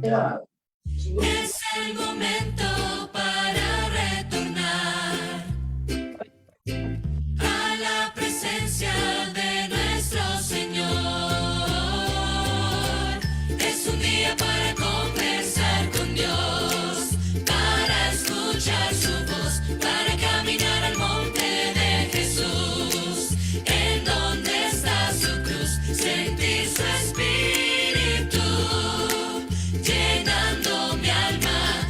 Es el momento para retornar a la presencia de nuestro Señor. Es un día para conversar con Dios, para escuchar su voz, para caminar al monte de Jesús, en donde está su cruz, sentir su espíritu, llenando mi alma,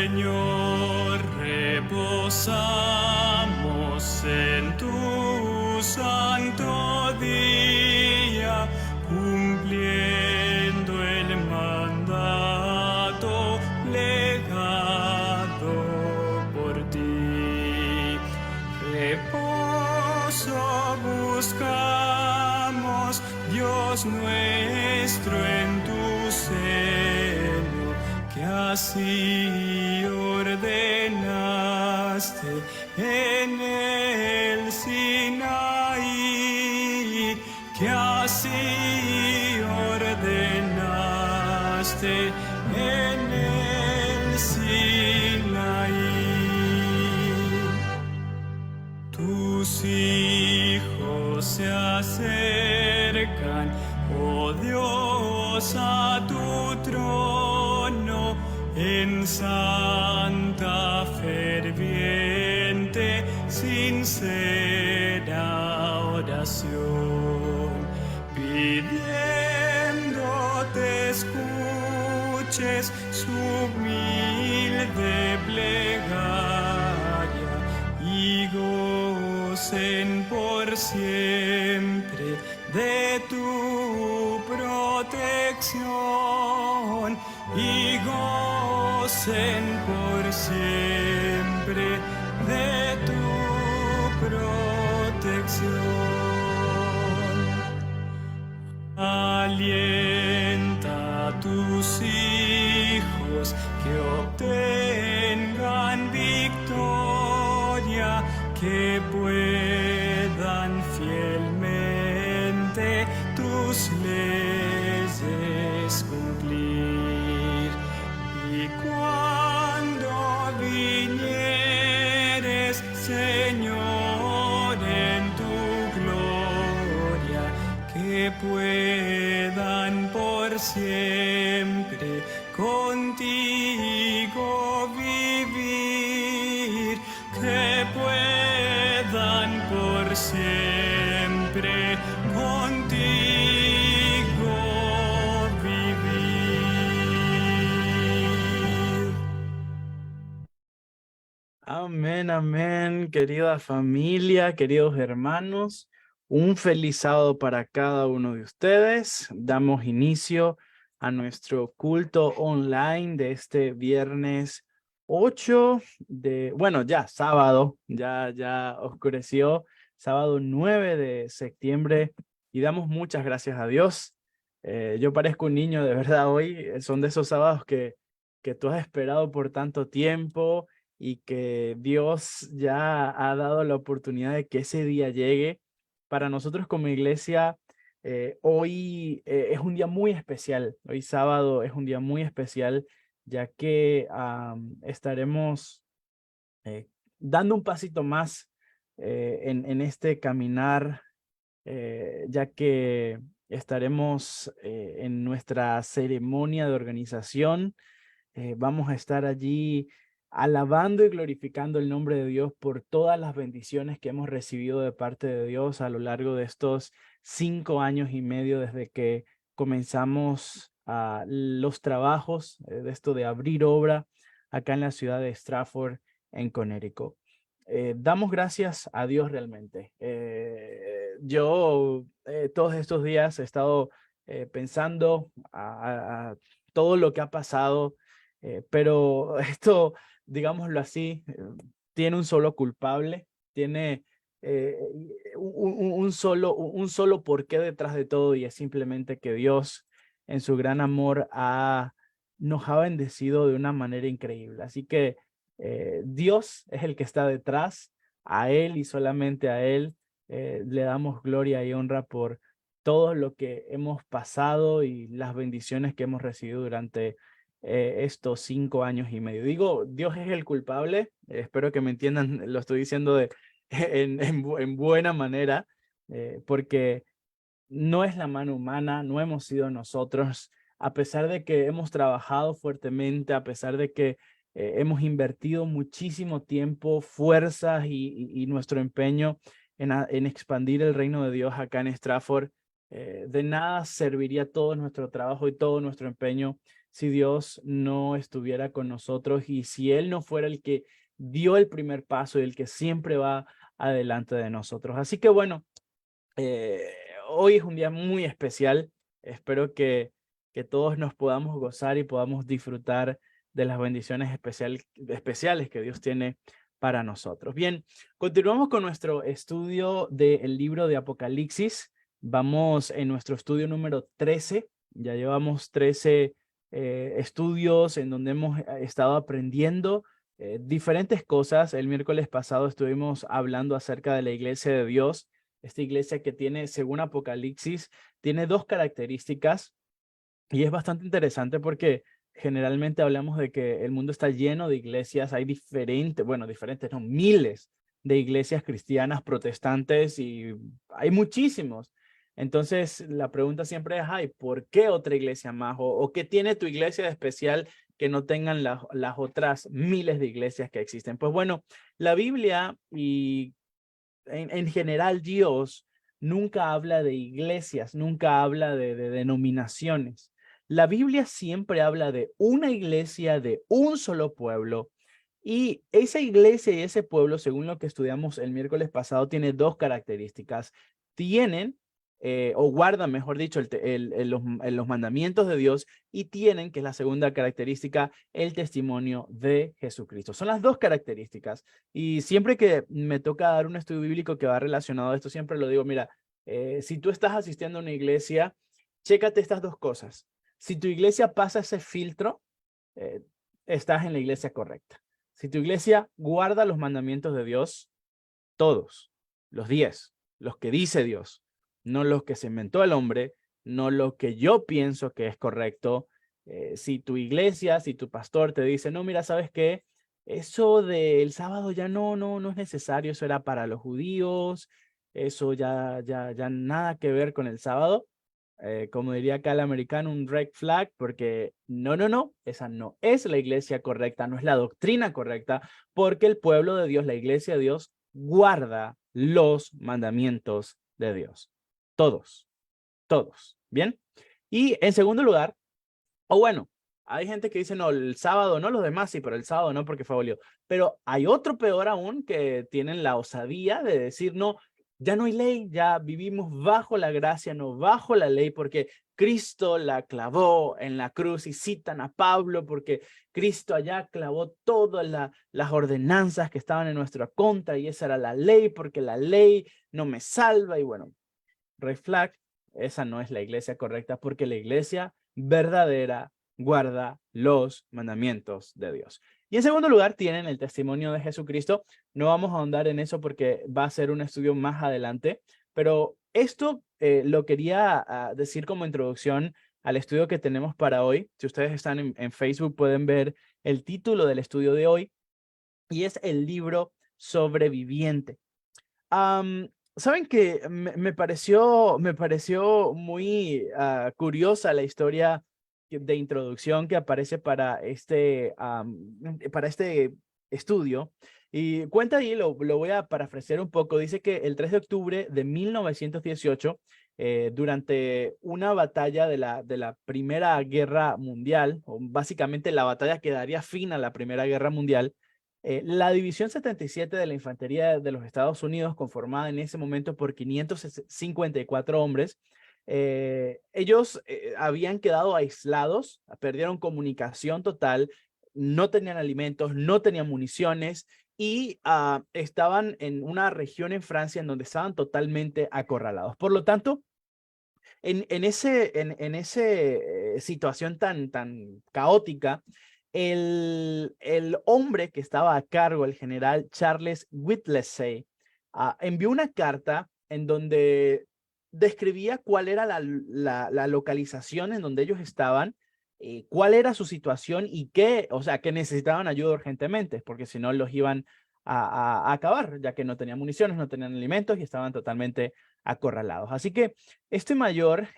Señor, reposamos en tu santo día, cumpliendo el mandato legado por ti. Reposo buscamos, Dios nuestro, en tu seno, que así ordenaste en el Sinaí, que así ordenaste en el Sinaí. Tus hijos se acercan, oh Dios, a tu trono, en santa, ferviente, sincera oración, pidiéndote escuches su humilde plegaria y gocen por siempre de tu protección, y gocen por siempre de tu protección. Alienta a tus hijos que obtengan victoria, que puedan fielmente tus leyes cumplir. Y cuando vinieres, Señor, en tu gloria, que puedan por siempre contigo vivir, que puedan por siempre contigo vivir. Amén, amén, querida familia, queridos hermanos. Un feliz sábado para cada uno de ustedes. Damos inicio a nuestro culto online de este viernes 8 de, bueno, ya sábado, ya oscureció, sábado 9 de septiembre, y damos muchas gracias a Dios. Yo parezco un niño de verdad hoy. Son de esos sábados que tú has esperado por tanto tiempo, y que Dios ya ha dado la oportunidad de que ese día llegue. Para nosotros como iglesia, hoy es un día muy especial. Hoy sábado es un día muy especial, ya que estaremos dando un pasito más en este caminar, ya que estaremos en nuestra ceremonia de organización. Vamos a estar allí alabando y glorificando el nombre de Dios por todas las bendiciones que hemos recibido de parte de Dios a lo largo de estos 5 años y medio desde que comenzamos los trabajos de esto de abrir obra acá en la ciudad de Stratford, en Connecticut. Damos gracias a Dios realmente. Yo todos estos días he estado pensando a todo lo que ha pasado, pero esto, digámoslo así, tiene un solo culpable, tiene un solo porqué detrás de todo, y es simplemente que Dios, en su gran amor, nos ha bendecido de una manera increíble. Así que Dios es el que está detrás. A Él y solamente a Él le damos gloria y honra por todo lo que hemos pasado y las bendiciones que hemos recibido durante estos 5 años y medio. Digo, Dios es el culpable. Espero que me entiendan, lo estoy diciendo en buena manera, porque no es la mano humana, no hemos sido nosotros. A pesar de que hemos trabajado fuertemente, a pesar de que hemos invertido muchísimo tiempo, fuerzas y nuestro empeño en expandir el reino de Dios acá en Stratford, de nada serviría todo nuestro trabajo y todo nuestro empeño si Dios no estuviera con nosotros y si Él no fuera el que dio el primer paso y el que siempre va adelante de nosotros. Así que bueno, eh, hoy es un día muy especial. Espero que todos nos podamos gozar y podamos disfrutar de las bendiciones especiales que Dios tiene para nosotros. Bien, continuamos con nuestro estudio del libro de Apocalipsis. Vamos en nuestro estudio número 13. Ya llevamos 13 estudios en donde hemos estado aprendiendo diferentes cosas. El miércoles pasado estuvimos hablando acerca de la iglesia de Dios. Esta iglesia que tiene, según Apocalipsis, tiene dos características y es bastante interesante porque generalmente hablamos de que el mundo está lleno de iglesias, hay diferentes, no, miles de iglesias cristianas, protestantes y hay muchísimos. Entonces la pregunta siempre es, ay, ¿por qué otra iglesia más? ¿O qué tiene tu iglesia de especial que no tengan las otras miles de iglesias que existen? Pues bueno, la Biblia y en general Dios nunca habla de iglesias, nunca habla de denominaciones. La Biblia siempre habla de una iglesia, de un solo pueblo, y esa iglesia y ese pueblo, según lo que estudiamos el miércoles pasado, tiene dos características. Tienen, o guardan, mejor dicho, los mandamientos de Dios y tienen, que es la segunda característica, el testimonio de Jesucristo. Son las dos características. Y siempre que me toca dar un estudio bíblico que va relacionado a esto, siempre lo digo, mira, si tú estás asistiendo a una iglesia, chécate estas dos cosas. Si tu iglesia pasa ese filtro, estás en la iglesia correcta. Si tu iglesia guarda los mandamientos de Dios, todos, los 10, los que dice Dios, no los que se inventó el hombre, no lo que yo pienso que es correcto. Si tu iglesia, si tu pastor te dice, no, mira, ¿sabes qué? Eso del sábado ya no es necesario, eso era para los judíos, eso ya nada que ver con el sábado. Como diría acá el americano, un red flag, porque no, esa no es la iglesia correcta, no es la doctrina correcta, porque el pueblo de Dios, la iglesia de Dios, guarda los mandamientos de Dios. Todos, ¿bien? Y en segundo lugar, bueno, hay gente que dice, no, el sábado no, los demás sí, pero el sábado no porque fue abolido. Pero hay otro peor aún que tienen la osadía de decir, no, ya no hay ley, ya vivimos bajo la gracia, no bajo la ley, porque Cristo la clavó en la cruz y citan a Pablo porque Cristo allá clavó todas las ordenanzas que estaban en nuestra contra y esa era la ley, porque la ley no me salva. Y bueno, red flag, esa no es la iglesia correcta porque la iglesia verdadera guarda los mandamientos de Dios. Y en segundo lugar, tienen el testimonio de Jesucristo. No vamos a ahondar en eso porque va a ser un estudio más adelante, pero esto lo quería decir como introducción al estudio que tenemos para hoy. Si ustedes están en Facebook pueden ver el título del estudio de hoy y es el libro Sobreviviente. Saben que me pareció muy curiosa la historia de introducción que aparece para este estudio. Y cuenta ahí, lo voy a parafrasear un poco. Dice que el 3 de octubre de 1918, durante una batalla de la Primera Guerra Mundial, o básicamente la batalla que daría fin a la Primera Guerra Mundial, la División 77 de la Infantería de los Estados Unidos, conformada en ese momento por 554 hombres, ellos habían quedado aislados, perdieron comunicación total, no tenían alimentos, no tenían municiones y estaban en una región en Francia en donde estaban totalmente acorralados. Por lo tanto, en esa situación tan caótica, el hombre que estaba a cargo, el general Charles Whittlesey, envió una carta en donde describía cuál era la localización en donde ellos estaban, cuál era su situación y que necesitaban ayuda urgentemente, porque si no los iban a acabar, ya que no tenían municiones, no tenían alimentos y estaban totalmente acorralados. Así que este mayor,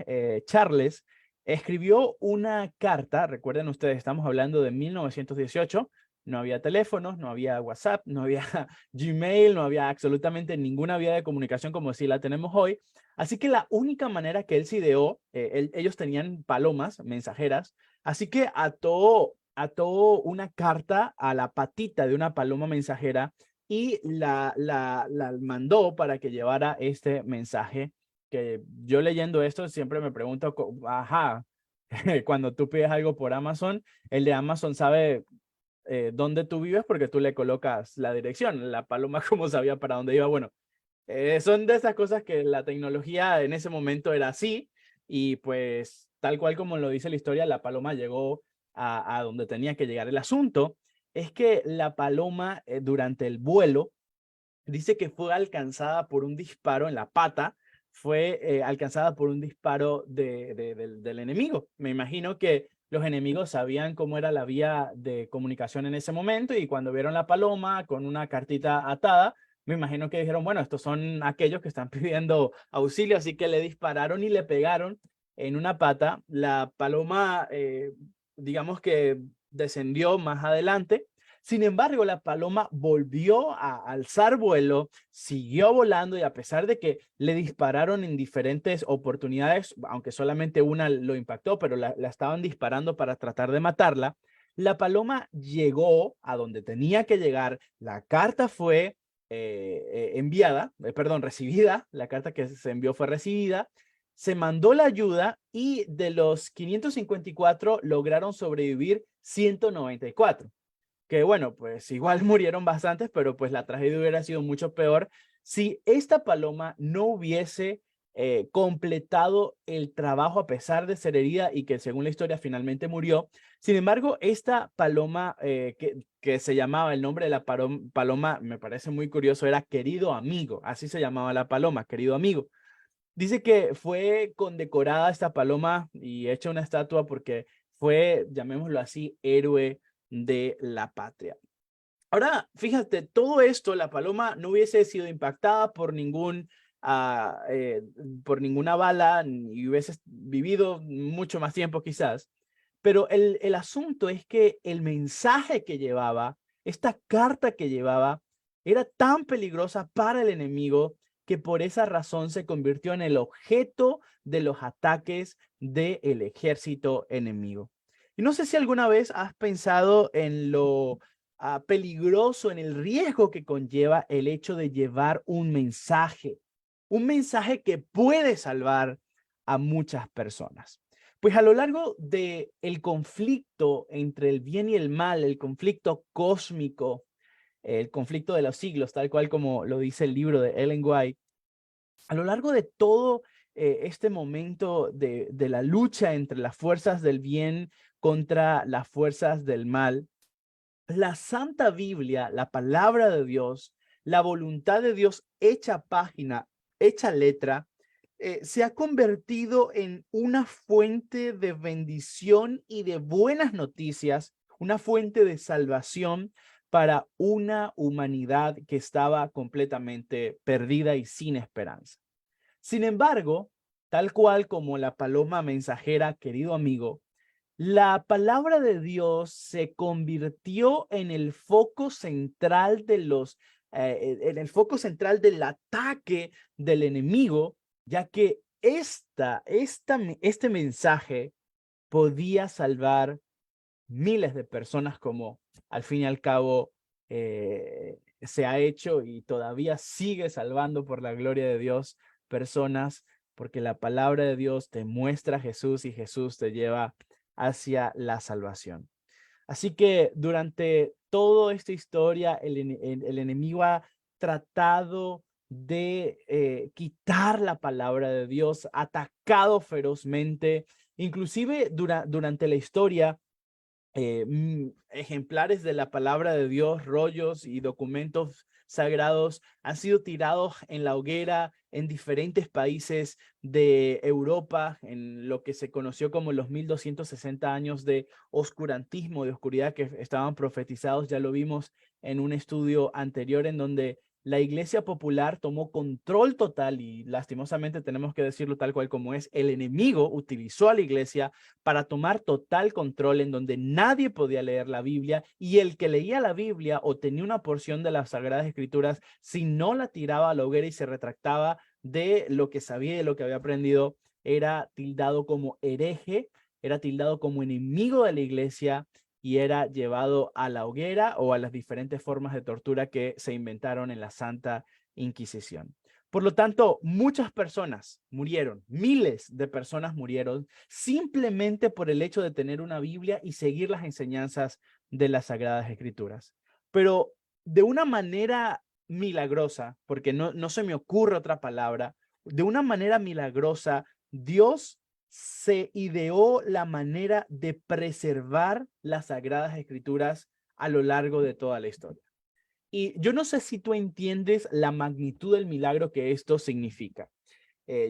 Charles, escribió una carta, recuerden ustedes, estamos hablando de 1918, no había teléfonos, no había WhatsApp, no había Gmail, no había absolutamente ninguna vía de comunicación como si la tenemos hoy. Así que la única manera que él se ideó, ellos tenían palomas mensajeras, así que ató una carta a la patita de una paloma mensajera y la mandó para que llevara este mensaje, que yo leyendo esto siempre me pregunto, ajá, cuando tú pides algo por Amazon, el de Amazon sabe dónde tú vives porque tú le colocas la dirección. La paloma como sabía para dónde iba. Bueno, son de esas cosas que la tecnología en ese momento era así y pues tal cual como lo dice la historia, la paloma llegó a donde tenía que llegar. El asunto es que la paloma durante el vuelo dice que fue alcanzada por un disparo en la pata, fue alcanzada por un disparo del enemigo. Me imagino que los enemigos sabían cómo era la vía de comunicación en ese momento y cuando vieron la paloma con una cartita atada, me imagino que dijeron, bueno, estos son aquellos que están pidiendo auxilio, así que le dispararon y le pegaron en una pata. La paloma, digamos que descendió más adelante. Sin embargo, la paloma volvió a alzar vuelo, siguió volando y a pesar de que le dispararon en diferentes oportunidades, aunque solamente una lo impactó, pero la estaban disparando para tratar de matarla, la paloma llegó a donde tenía que llegar, la carta fue recibida, la carta que se envió fue recibida, se mandó la ayuda y de los 554 lograron sobrevivir 194. Que bueno, pues igual murieron bastantes, pero pues la tragedia hubiera sido mucho peor si esta paloma no hubiese completado el trabajo a pesar de ser herida y que según la historia finalmente murió. Sin embargo, esta paloma que se llamaba, el nombre de la paloma me parece muy curioso, era querido amigo, así se llamaba la paloma, querido amigo. Dice que fue condecorada esta paloma y hecha una estatua porque fue, llamémoslo así, héroe de la patria. Ahora, fíjate, todo esto, la paloma no hubiese sido impactada por ninguna bala y hubiese vivido mucho más tiempo quizás. Pero el asunto es que el mensaje que llevaba, esta carta que llevaba, era tan peligrosa para el enemigo que por esa razón se convirtió en el objeto de los ataques del ejército enemigo. Y no sé si alguna vez has pensado en lo peligroso, en el riesgo que conlleva el hecho de llevar un mensaje que puede salvar a muchas personas. Pues a lo largo del conflicto entre el bien y el mal, el conflicto cósmico, el conflicto de los siglos, tal cual como lo dice el libro de Ellen White, a lo largo de todo este momento de la lucha entre las fuerzas del bien contra las fuerzas del mal, la Santa Biblia, la palabra de Dios, la voluntad de Dios hecha página, hecha letra, se ha convertido en una fuente de bendición y de buenas noticias, una fuente de salvación para una humanidad que estaba completamente perdida y sin esperanza. Sin embargo, tal cual como la paloma mensajera, querido amigo, la palabra de Dios se convirtió en el foco central en el foco central del ataque del enemigo, ya que este mensaje podía salvar miles de personas como al fin y al cabo se ha hecho y todavía sigue salvando por la gloria de Dios personas, porque la palabra de Dios te muestra a Jesús y Jesús te lleva hacia la salvación. Así que durante toda esta historia, el enemigo ha tratado de quitar la palabra de Dios, atacado ferozmente, inclusive durante la historia, ejemplares de la palabra de Dios, rollos y documentos sagrados han sido tirados en la hoguera en diferentes países de Europa, en lo que se conoció como los 1260 años de oscurantismo, de oscuridad que estaban profetizados. Ya lo vimos en un estudio anterior en donde la iglesia popular tomó control total y lastimosamente tenemos que decirlo tal cual como es. El enemigo utilizó a la iglesia para tomar total control en donde nadie podía leer la Biblia y el que leía la Biblia o tenía una porción de las Sagradas Escrituras, si no la tiraba a la hoguera y se retractaba de lo que sabía y de lo que había aprendido, era tildado como hereje, era tildado como enemigo de la iglesia y era llevado a la hoguera o a las diferentes formas de tortura que se inventaron en la Santa Inquisición. Por lo tanto, muchas personas murieron, miles de personas murieron simplemente por el hecho de tener una Biblia y seguir las enseñanzas de las Sagradas Escrituras. Pero de una manera milagrosa, porque no se me ocurre otra palabra, de una manera milagrosa, Dios se ideó la manera de preservar las Sagradas Escrituras a lo largo de toda la historia. Y yo no sé si tú entiendes la magnitud del milagro que esto significa.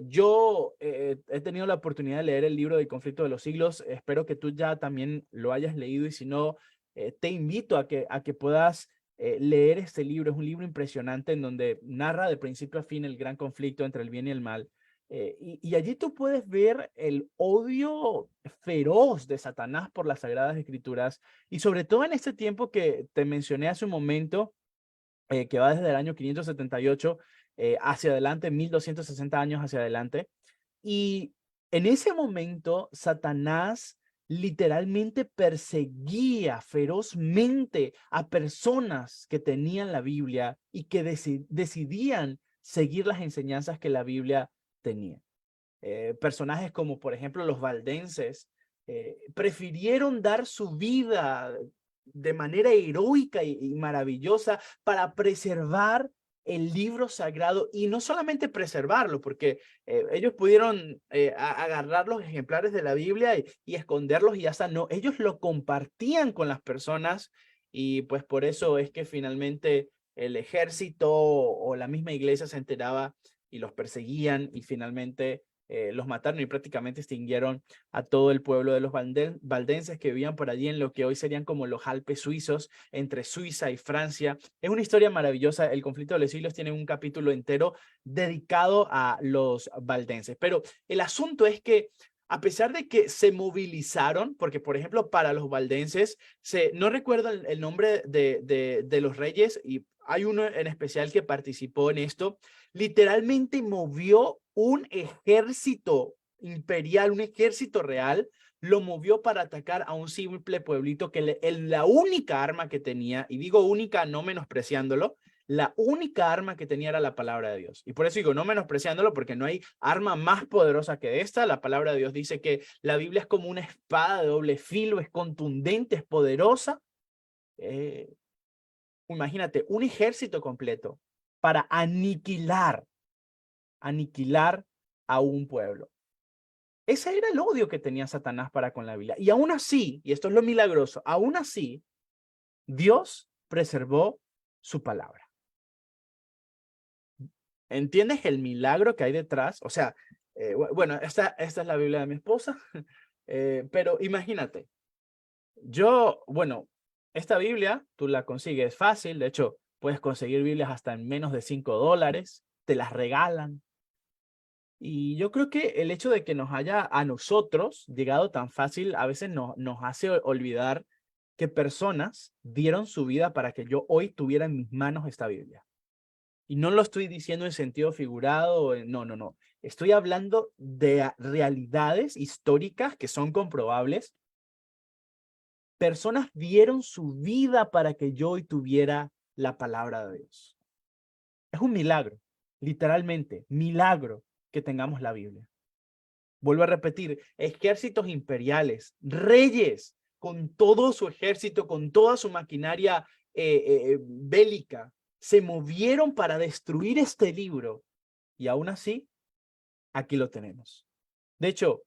Yo he tenido la oportunidad de leer el libro del Conflicto de los Siglos. Espero que tú ya también lo hayas leído y si no, te invito a que puedas leer este libro. Es un libro impresionante en donde narra de principio a fin el gran conflicto entre el bien y el mal. Y allí tú puedes ver el odio feroz de Satanás por las Sagradas Escrituras y sobre todo en este tiempo que te mencioné hace un momento, que va desde el año 578 hacia adelante, 1260 años hacia adelante. Y en ese momento, Satanás literalmente perseguía ferozmente a personas que tenían la Biblia y que decidían seguir las enseñanzas que la Biblia tenía. Personajes como, por ejemplo, los valdenses prefirieron dar su vida de manera heroica y maravillosa para preservar el libro sagrado y no solamente preservarlo, porque ellos pudieron agarrar los ejemplares de la Biblia y esconderlos y ya está. No, ellos lo compartían con las personas y pues por eso es que finalmente el ejército o la misma iglesia se enteraba y los perseguían y finalmente los mataron y prácticamente extinguieron a todo el pueblo de los valdenses que vivían por allí en lo que hoy serían como los Alpes suizos, entre Suiza y Francia. Es una historia maravillosa. El Conflicto de los Siglos tiene un capítulo entero dedicado a los valdenses. Pero el asunto es que a pesar de que se movilizaron, porque por ejemplo para los valdenses, no recuerdo el nombre de los reyes y hay uno en especial que participó en esto, literalmente movió un ejército imperial, un ejército real, lo movió para atacar a un simple pueblito que la única arma que tenía, y digo única no menospreciándolo, la única arma que tenía era la palabra de Dios. Y por eso digo no menospreciándolo porque no hay arma más poderosa que esta. La palabra de Dios dice que la Biblia es como una espada de doble filo, es contundente, es poderosa. Imagínate, un ejército completo para aniquilar a un pueblo. Ese era el odio que tenía Satanás para con la Biblia. Y aún así, y esto es lo milagroso, aún así, Dios preservó su palabra. ¿Entiendes el milagro que hay detrás? O sea, bueno, esta es la Biblia de mi esposa, pero imagínate, bueno, esta Biblia tú la consigues fácil, de hecho, puedes conseguir Biblias hasta en menos de $5, te las regalan. Y yo creo que el hecho de que nos haya a nosotros llegado tan fácil a veces nos hace olvidar que personas dieron su vida para que yo hoy tuviera en mis manos esta Biblia. Y no lo estoy diciendo en sentido figurado, no. Estoy hablando de realidades históricas que son comprobables. Personas dieron su vida para que yo hoy tuviera la palabra de Dios. Es un milagro, literalmente, milagro que tengamos la Biblia. Vuelvo a repetir, ejércitos imperiales, reyes, con todo su ejército, con toda su maquinaria bélica, se movieron para destruir este libro y aún así, aquí lo tenemos. De hecho,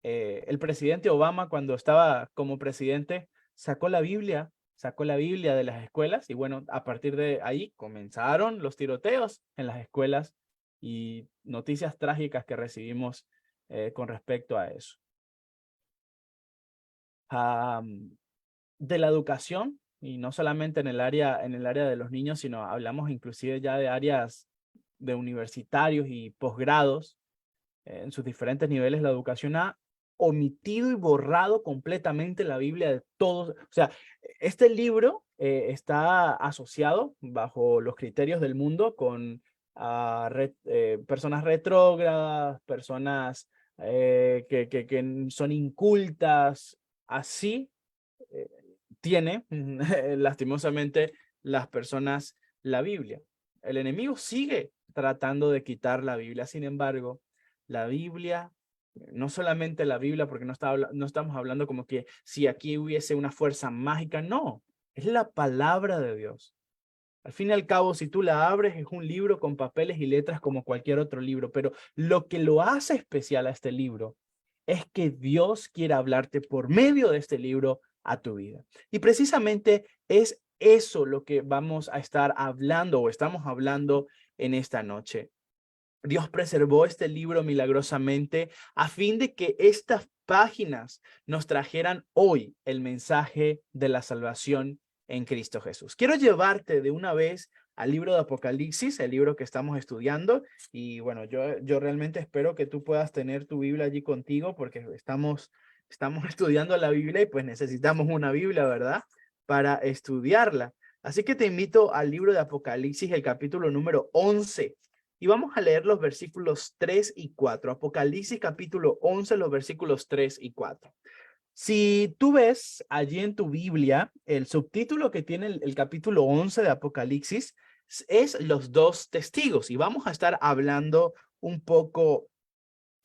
el presidente Obama, cuando estaba como presidente, sacó la Biblia de las escuelas y bueno, a partir de ahí comenzaron los tiroteos en las escuelas y noticias trágicas que recibimos con respecto a eso. De la educación, y no solamente en el área de los niños, sino hablamos inclusive ya de áreas de universitarios y posgrados, en sus diferentes niveles, la educación ha omitido y borrado completamente la Biblia de todos. O sea, este libro está asociado bajo los criterios del mundo con personas retrógradas, personas que son incultas. Así eh, tiene lastimosamente las personas la Biblia. El enemigo sigue tratando de quitar la Biblia. Sin embargo, la Biblia, no solamente la Biblia, porque no estamos hablando como que si aquí hubiese una fuerza mágica, no, es la palabra de Dios. Al fin y al cabo, si tú la abres, es un libro con papeles y letras como cualquier otro libro, pero lo que lo hace especial a este libro es que Dios quiere hablarte por medio de este libro a tu vida. Y precisamente es eso lo que vamos a estar hablando o estamos hablando en esta noche. Dios preservó este libro milagrosamente a fin de que estas páginas nos trajeran hoy el mensaje de la salvación en Cristo Jesús. Quiero llevarte de una vez al libro de Apocalipsis, el libro que estamos estudiando. Y bueno, yo realmente espero que tú puedas tener tu Biblia allí contigo porque estamos estudiando la Biblia y pues necesitamos una Biblia, ¿verdad? Para estudiarla. Así que te invito al libro de Apocalipsis, el capítulo número 11. Y vamos a leer los versículos 3 y 4. Apocalipsis capítulo 11, los versículos 3 y 4. Si tú ves allí en tu Biblia, el subtítulo que tiene el capítulo 11 de Apocalipsis es los dos testigos. Y vamos a estar hablando un poco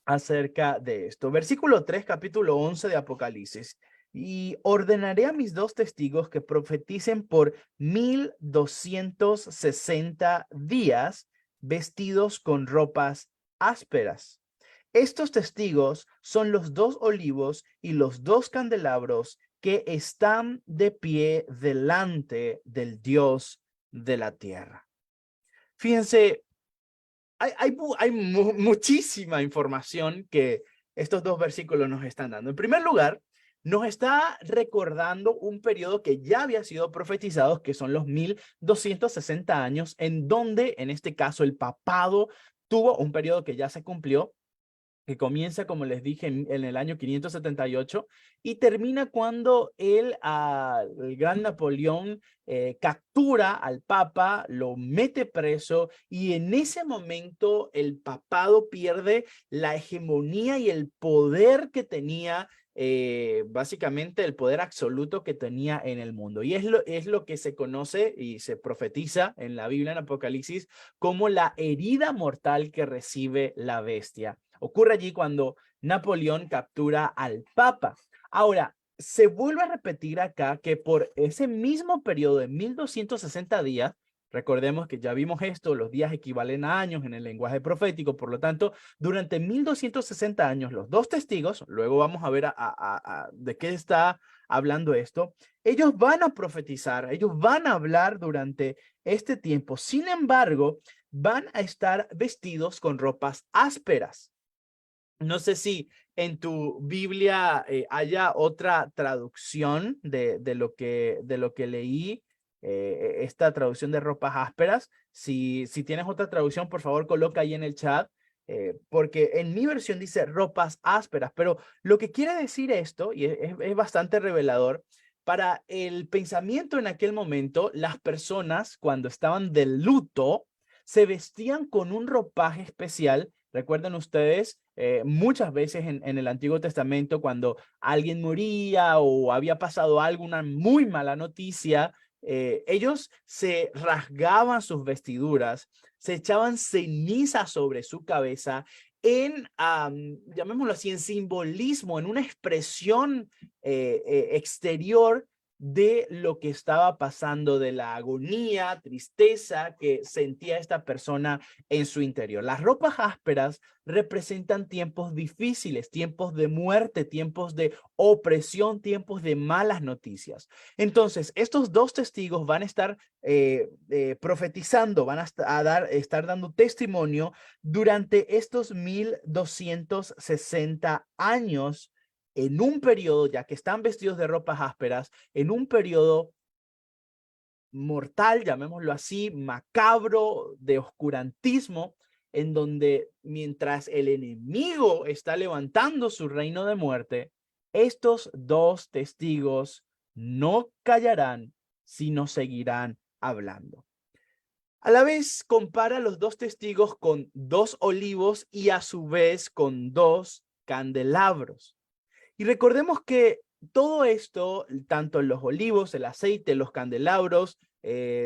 acerca de esto. Versículo 3, capítulo 11 de Apocalipsis. Y ordenaré a mis dos testigos que profeticen por 1260 días vestidos con ropas ásperas. Estos testigos son los dos olivos y los dos candelabros que están de pie delante del Dios de la tierra. Fíjense, hay muchísima información que estos dos versículos nos están dando. En primer lugar, nos está recordando un periodo que ya había sido profetizado, que son los 1260 años, en donde, en este caso, el papado tuvo un periodo que ya se cumplió, que comienza, como les dije, en el año 578 y termina cuando el gran Napoleón captura al Papa, lo mete preso y en ese momento el papado pierde la hegemonía y el poder que tenía, básicamente el poder absoluto que tenía en el mundo. Y es lo que se conoce y se profetiza en la Biblia, en Apocalipsis, como la herida mortal que recibe la bestia. Ocurre allí cuando Napoleón captura al Papa. Ahora, se vuelve a repetir acá que por ese mismo periodo de 1260 días, recordemos que ya vimos esto, los días equivalen a años en el lenguaje profético, por lo tanto, durante 1260 años, los dos testigos, luego vamos a ver de qué está hablando esto, ellos van a profetizar, ellos van a hablar durante este tiempo. Sin embargo, van a estar vestidos con ropas ásperas. No sé si en tu Biblia haya otra traducción de lo que leí, esta traducción de ropas ásperas. Si tienes otra traducción, por favor, coloca ahí en el chat, porque en mi versión dice ropas ásperas, pero lo que quiere decir esto, y es bastante revelador, para el pensamiento en aquel momento, las personas cuando estaban de luto se vestían con un ropaje especial. Recuerden ustedes, muchas veces en el Antiguo Testamento, cuando alguien moría o había pasado algo, una muy mala noticia, ellos se rasgaban sus vestiduras, se echaban ceniza sobre su cabeza en, llamémoslo así, en simbolismo, en una expresión exterior de lo que estaba pasando, de la agonía, tristeza que sentía esta persona en su interior. Las ropas ásperas representan tiempos difíciles, tiempos de muerte, tiempos de opresión, tiempos de malas noticias. Entonces, estos dos testigos van a estar profetizando, van a estar dando testimonio durante estos 1260 años en un periodo, ya que están vestidos de ropas ásperas, en un periodo mortal, llamémoslo así, macabro, de oscurantismo, en donde mientras el enemigo está levantando su reino de muerte, estos dos testigos no callarán, sino seguirán hablando. A la vez compara los dos testigos con dos olivos y a su vez con dos candelabros. Y recordemos que todo esto, tanto los olivos, el aceite, los candelabros,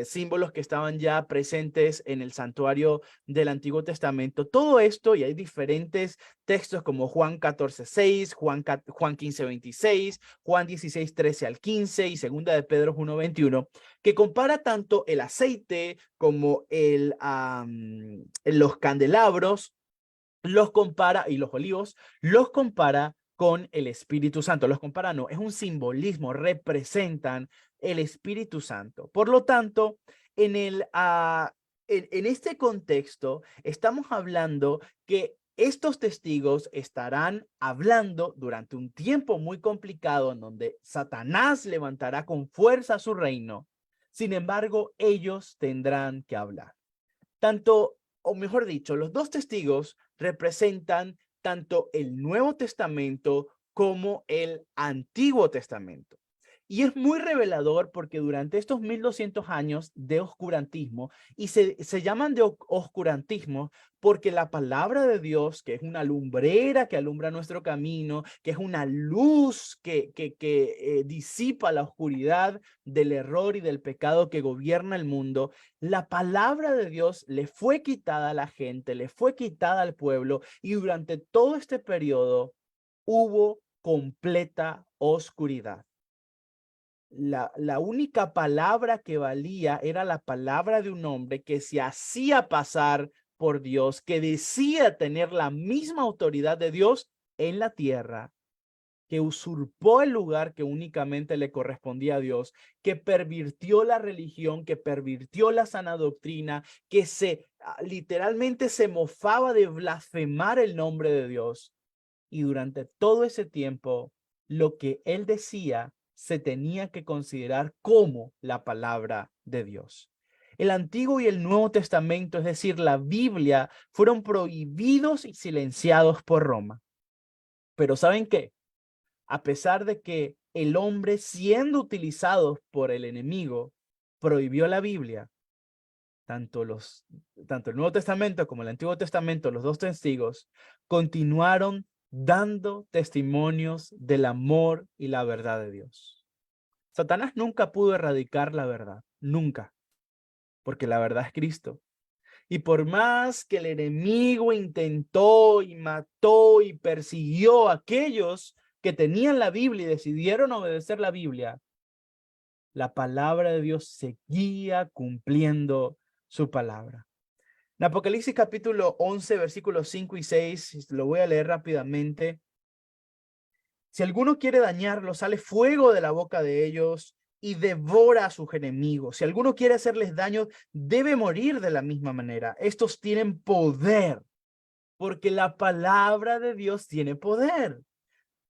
símbolos que estaban ya presentes en el santuario del Antiguo Testamento, todo esto, y hay diferentes textos como Juan 14:6, Juan 15:26, Juan 16:13 al 15 y segunda de Pedro 1:21, que compara tanto el aceite como los candelabros, los compara, y los olivos, los compara con el Espíritu Santo. Los compara, no, es un simbolismo, representan el Espíritu Santo. Por lo tanto, en este contexto, estamos hablando que estos testigos estarán hablando durante un tiempo muy complicado en donde Satanás levantará con fuerza su reino. Sin embargo, ellos tendrán que hablar. Tanto, o mejor dicho, los dos testigos representan tanto el Nuevo Testamento como el Antiguo Testamento. Y es muy revelador porque durante estos 1200 años de oscurantismo, y se llaman de oscurantismo porque la palabra de Dios, que es una lumbrera que alumbra nuestro camino, que es una luz que disipa la oscuridad del error y del pecado que gobierna el mundo, la palabra de Dios le fue quitada a la gente, le fue quitada al pueblo, y durante todo este periodo hubo completa oscuridad. La única palabra que valía era la palabra de un hombre que se hacía pasar por Dios, que decía tener la misma autoridad de Dios en la tierra, que usurpó el lugar que únicamente le correspondía a Dios, que pervirtió la religión, que pervirtió la sana doctrina, que literalmente se mofaba de blasfemar el nombre de Dios. Y durante todo ese tiempo, lo que él decía se tenía que considerar como la palabra de Dios. El Antiguo y el Nuevo Testamento, es decir, la Biblia, fueron prohibidos y silenciados por Roma. Pero ¿saben qué? A pesar de que el hombre, siendo utilizado por el enemigo, prohibió la Biblia, tanto el Nuevo Testamento como el Antiguo Testamento, los dos testigos, continuaron dando testimonios del amor y la verdad de Dios. Satanás nunca pudo erradicar la verdad, nunca, porque la verdad es Cristo. Y por más que el enemigo intentó y mató y persiguió a aquellos que tenían la Biblia y decidieron obedecer la Biblia, la palabra de Dios seguía cumpliendo su palabra. En Apocalipsis capítulo 11, versículos 5 y 6, lo voy a leer rápidamente. Si alguno quiere dañarlos, sale fuego de la boca de ellos y devora a sus enemigos. Si alguno quiere hacerles daño, debe morir de la misma manera. Estos tienen poder, porque la palabra de Dios tiene poder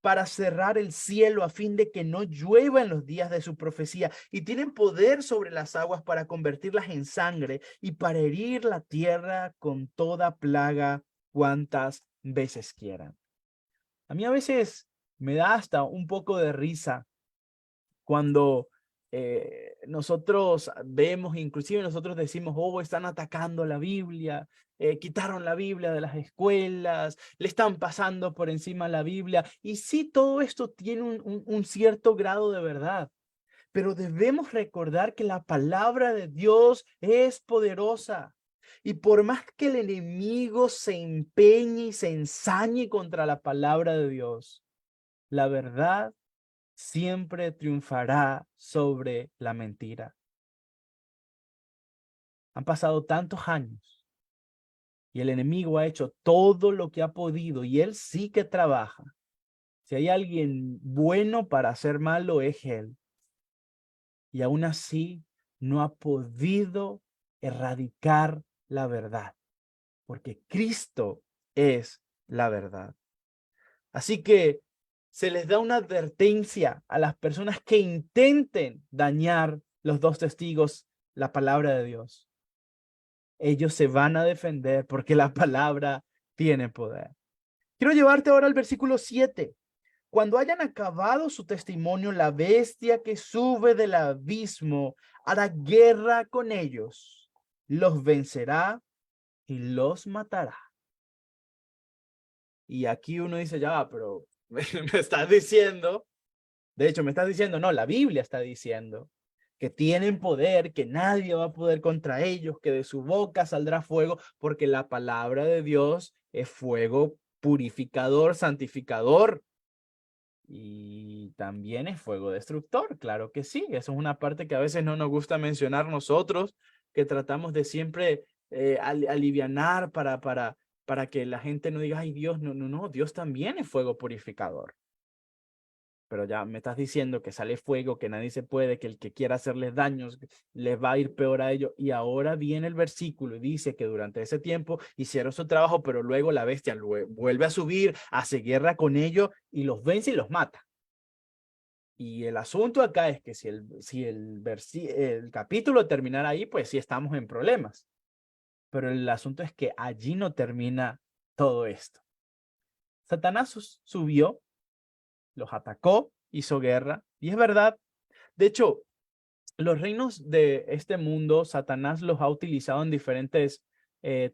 para cerrar el cielo a fin de que no llueva en los días de su profecía, y tienen poder sobre las aguas para convertirlas en sangre y para herir la tierra con toda plaga cuantas veces quieran. A mí a veces me da hasta un poco de risa cuando nosotros vemos, inclusive nosotros decimos, oh, están atacando la Biblia, quitaron la Biblia de las escuelas, le están pasando por encima la Biblia. Y sí, todo esto tiene un cierto grado de verdad, pero debemos recordar que la palabra de Dios es poderosa. Y por más que el enemigo se empeñe y se ensañe contra la palabra de Dios, la verdad siempre triunfará sobre la mentira. Han pasado tantos años y el enemigo ha hecho todo lo que ha podido y él sí que trabaja. Si hay alguien bueno para hacer malo, es él. Y aún así no ha podido erradicar la verdad, porque Cristo es la verdad. Así que se les da una advertencia a las personas que intenten dañar los dos testigos la palabra de Dios. Ellos se van a defender porque la palabra tiene poder. Quiero llevarte ahora al versículo 7. Cuando hayan acabado su testimonio, la bestia que sube del abismo hará guerra con ellos, los vencerá y los matará. Y aquí uno dice, ya, pero me estás diciendo, de hecho me estás diciendo, no, la Biblia está diciendo que tienen poder, que nadie va a poder contra ellos, que de su boca saldrá fuego, porque la palabra de Dios es fuego purificador, santificador. Y también es fuego destructor, claro que sí. Eso es una parte que a veces no nos gusta mencionar nosotros, que tratamos de siempre alivianar para que la gente no diga, ay Dios, no, Dios también es fuego purificador. Pero ya me estás diciendo que sale fuego, que nadie se puede, que el que quiera hacerles daños les va a ir peor a ellos. Y ahora viene el versículo y dice que durante ese tiempo hicieron su trabajo, pero luego la bestia vuelve a subir, hace guerra con ellos y los vence y los mata. Y el asunto acá es que si el capítulo terminara ahí, pues sí estamos en problemas. Pero el asunto es que allí no termina todo esto. Satanás subió, los atacó, hizo guerra, y es verdad. De hecho, los reinos de este mundo, Satanás los ha utilizado en diferentes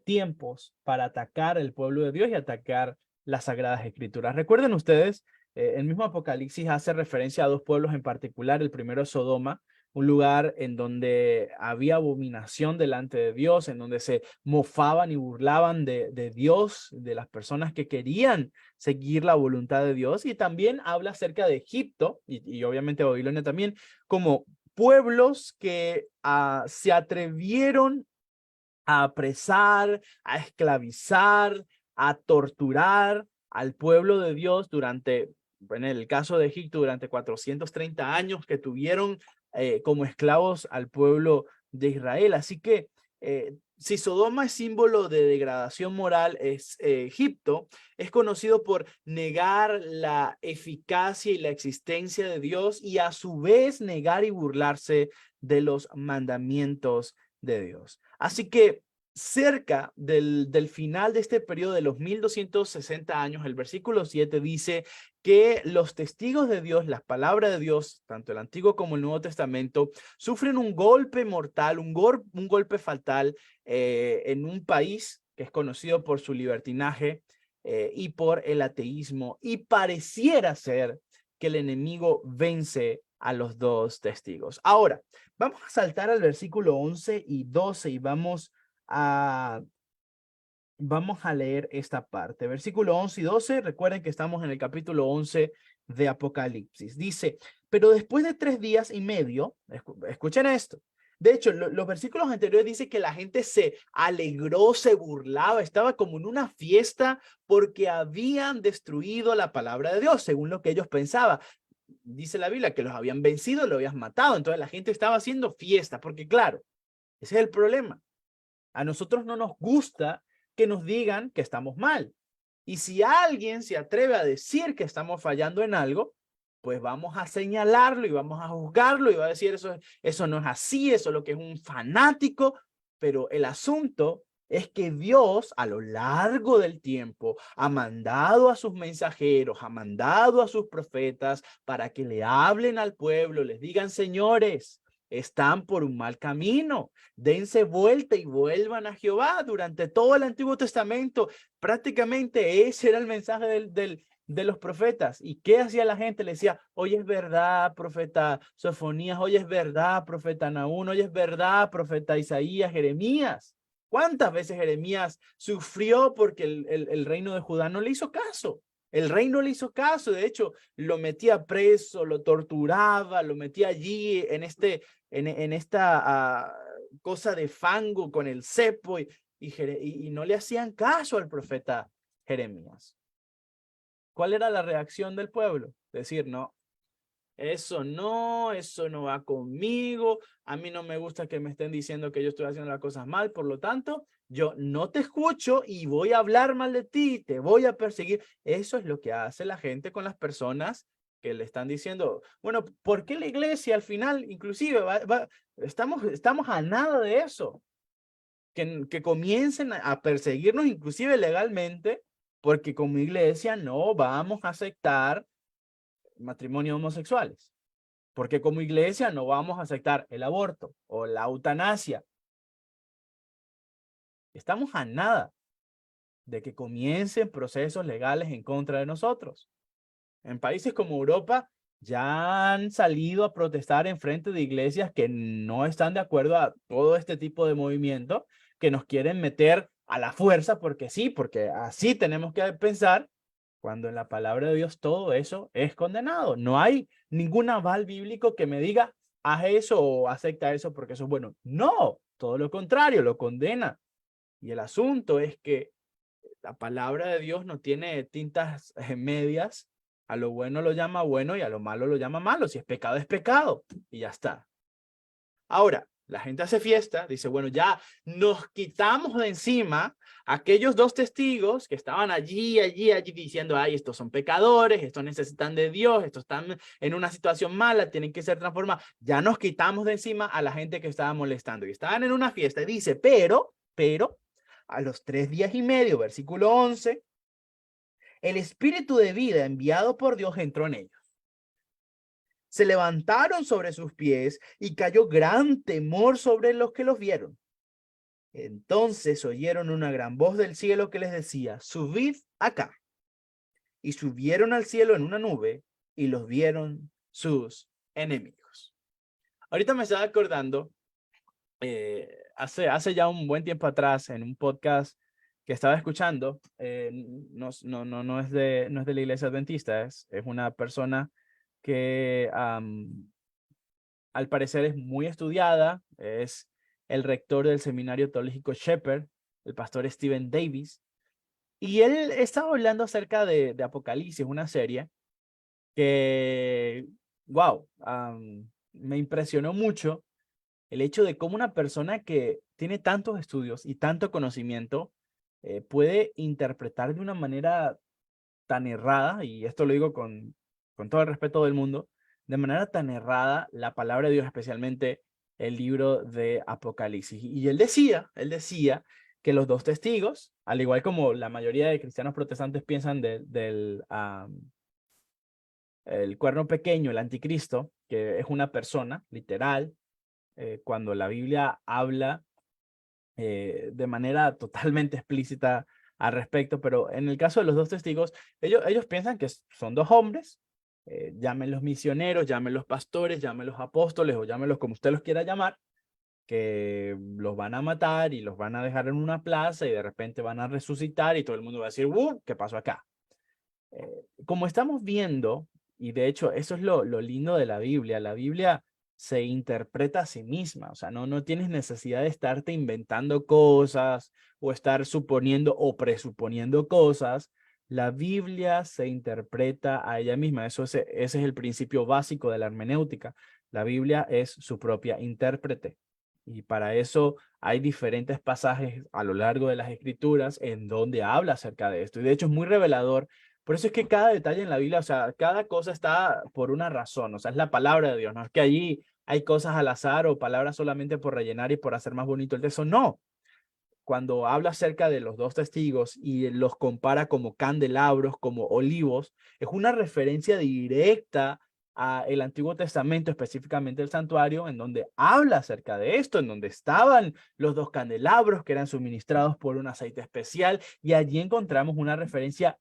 tiempos para atacar el pueblo de Dios y atacar las Sagradas Escrituras. Recuerden ustedes, el mismo Apocalipsis hace referencia a dos pueblos en particular. El primero es Sodoma, un lugar en donde había abominación delante de Dios, en donde se mofaban y burlaban de Dios, de las personas que querían seguir la voluntad de Dios. Y también habla acerca de Egipto y obviamente Babilonia también, como pueblos que se atrevieron a apresar, a esclavizar, a torturar al pueblo de Dios durante, en el caso de Egipto, durante 430 años que tuvieron como esclavos al pueblo de Israel. Así que si Sodoma es símbolo de degradación moral, Egipto es conocido por negar la eficacia y la existencia de Dios y a su vez negar y burlarse de los mandamientos de Dios. Así que cerca del final de este periodo de los 1260 años, el versículo 7 dice que los testigos de Dios, las palabras de Dios, tanto el Antiguo como el Nuevo Testamento, sufren un golpe mortal, un golpe fatal en un país que es conocido por su libertinaje y por el ateísmo, y pareciera ser que el enemigo vence a los dos testigos. Ahora, vamos a saltar al versículo 11 y 12 y vamos a leer esta parte. Versículo 11 y 12, recuerden que estamos en el capítulo 11 de Apocalipsis. Dice, pero después de 3 días y medio, escuchen esto. De hecho, los versículos anteriores dicen que la gente se alegró, se burlaba, estaba como en una fiesta porque habían destruido la palabra de Dios, según lo que ellos pensaban. Dice la Biblia que los habían vencido, los habían matado. Entonces la gente estaba haciendo fiesta, porque claro, ese es el problema. A nosotros no nos gusta que nos digan que estamos mal. Y si alguien se atreve a decir que estamos fallando en algo, pues vamos a señalarlo y vamos a juzgarlo y va a decir eso no es así, eso es lo que es un fanático. Pero el asunto es que Dios a lo largo del tiempo ha mandado a sus mensajeros, ha mandado a sus profetas para que le hablen al pueblo, les digan, señores, están por un mal camino, dense vuelta y vuelvan a Jehová. Durante todo el Antiguo Testamento, prácticamente ese era el mensaje de los profetas. ¿Y qué hacía la gente? Le decía, oye, es verdad, profeta Sofonías, oye, es verdad, profeta Nahum, oye, es verdad, profeta Isaías, Jeremías. ¿Cuántas veces Jeremías sufrió porque el reino de Judá no le hizo caso? El rey no le hizo caso, de hecho, lo metía preso, lo torturaba, lo metía allí en esta cosa de fango con el cepo y no le hacían caso al profeta Jeremías. ¿Cuál era la reacción del pueblo? Decir, no, eso no va conmigo, a mí no me gusta que me estén diciendo que yo estoy haciendo las cosas mal, por lo tanto, yo no te escucho y voy a hablar mal de ti, te voy a perseguir. Eso es lo que hace la gente con las personas que le están diciendo, bueno, ¿por qué la iglesia al final, inclusive, estamos a nada de eso? Que comiencen a perseguirnos inclusive legalmente, porque como iglesia no vamos a aceptar matrimonios homosexuales, porque como iglesia no vamos a aceptar el aborto o la eutanasia. Estamos a nada de que comiencen procesos legales en contra de nosotros. En países como Europa ya han salido a protestar en frente de iglesias que no están de acuerdo a todo este tipo de movimiento, que nos quieren meter a la fuerza porque sí, porque así tenemos que pensar, cuando en la palabra de Dios todo eso es condenado. No hay ningún aval bíblico que me diga, haz eso o acepta eso porque eso es bueno. No, todo lo contrario, lo condena. Y el asunto es que la palabra de Dios no tiene tintas medias. A lo bueno lo llama bueno y a lo malo lo llama malo. Si es pecado y ya está. Ahora, la gente hace fiesta, dice, bueno, ya nos quitamos de encima aquellos dos testigos que estaban allí diciendo, ay, estos son pecadores, estos necesitan de Dios, estos están en una situación mala, tienen que ser transformados. Ya nos quitamos de encima a la gente que estaba molestando y estaban en una fiesta y dice, pero, a los 3 días y medio, versículo 11, el espíritu de vida enviado por Dios entró en ellos. Se levantaron sobre sus pies y cayó gran temor sobre los que los vieron. Entonces oyeron una gran voz del cielo que les decía, subid acá. Y subieron al cielo en una nube y los vieron sus enemigos. Ahorita me estaba acordando, hace ya un buen tiempo atrás, en un podcast que estaba escuchando, no es de la iglesia adventista, es una persona que al parecer es muy estudiada, es el rector del seminario teológico Shepherd, el pastor Stephen Davis, y él estaba hablando acerca de Apocalipsis, una serie que, wow, me impresionó mucho el hecho de cómo una persona que tiene tantos estudios y tanto conocimiento puede interpretar de una manera tan errada, y esto lo digo con todo el respeto del mundo, de manera tan errada la palabra de Dios, especialmente el libro de Apocalipsis. Y él decía que los dos testigos, al igual como la mayoría de cristianos protestantes piensan del el cuerno pequeño, el anticristo, que es una persona, literal, cuando la Biblia habla de manera totalmente explícita al respecto, pero en el caso de los dos testigos, ellos piensan que son dos hombres, llámenlos misioneros, llámenlos pastores, llámenlos apóstoles o llámenlos como usted los quiera llamar, que los van a matar y los van a dejar en una plaza y de repente van a resucitar y todo el mundo va a decir, ¿qué pasó acá? Como estamos viendo, y de hecho eso es lo lindo de la Biblia se interpreta a sí misma, o sea, no tienes necesidad de estarte inventando cosas o estar suponiendo o presuponiendo cosas. La Biblia se interpreta a ella misma, ese es el principio básico de la hermenéutica. La Biblia es su propia intérprete y para eso hay diferentes pasajes a lo largo de las Escrituras en donde habla acerca de esto y de hecho es muy revelador. Por eso es que cada detalle en la Biblia, o sea, cada cosa está por una razón, o sea, es la palabra de Dios, no es que allí hay cosas al azar o palabras solamente por rellenar y por hacer más bonito el texto, no. Cuando habla acerca de los dos testigos y los compara como candelabros, como olivos, es una referencia directa al Antiguo Testamento, específicamente el santuario, en donde habla acerca de esto, en donde estaban los dos candelabros que eran suministrados por un aceite especial, y allí encontramos una referencia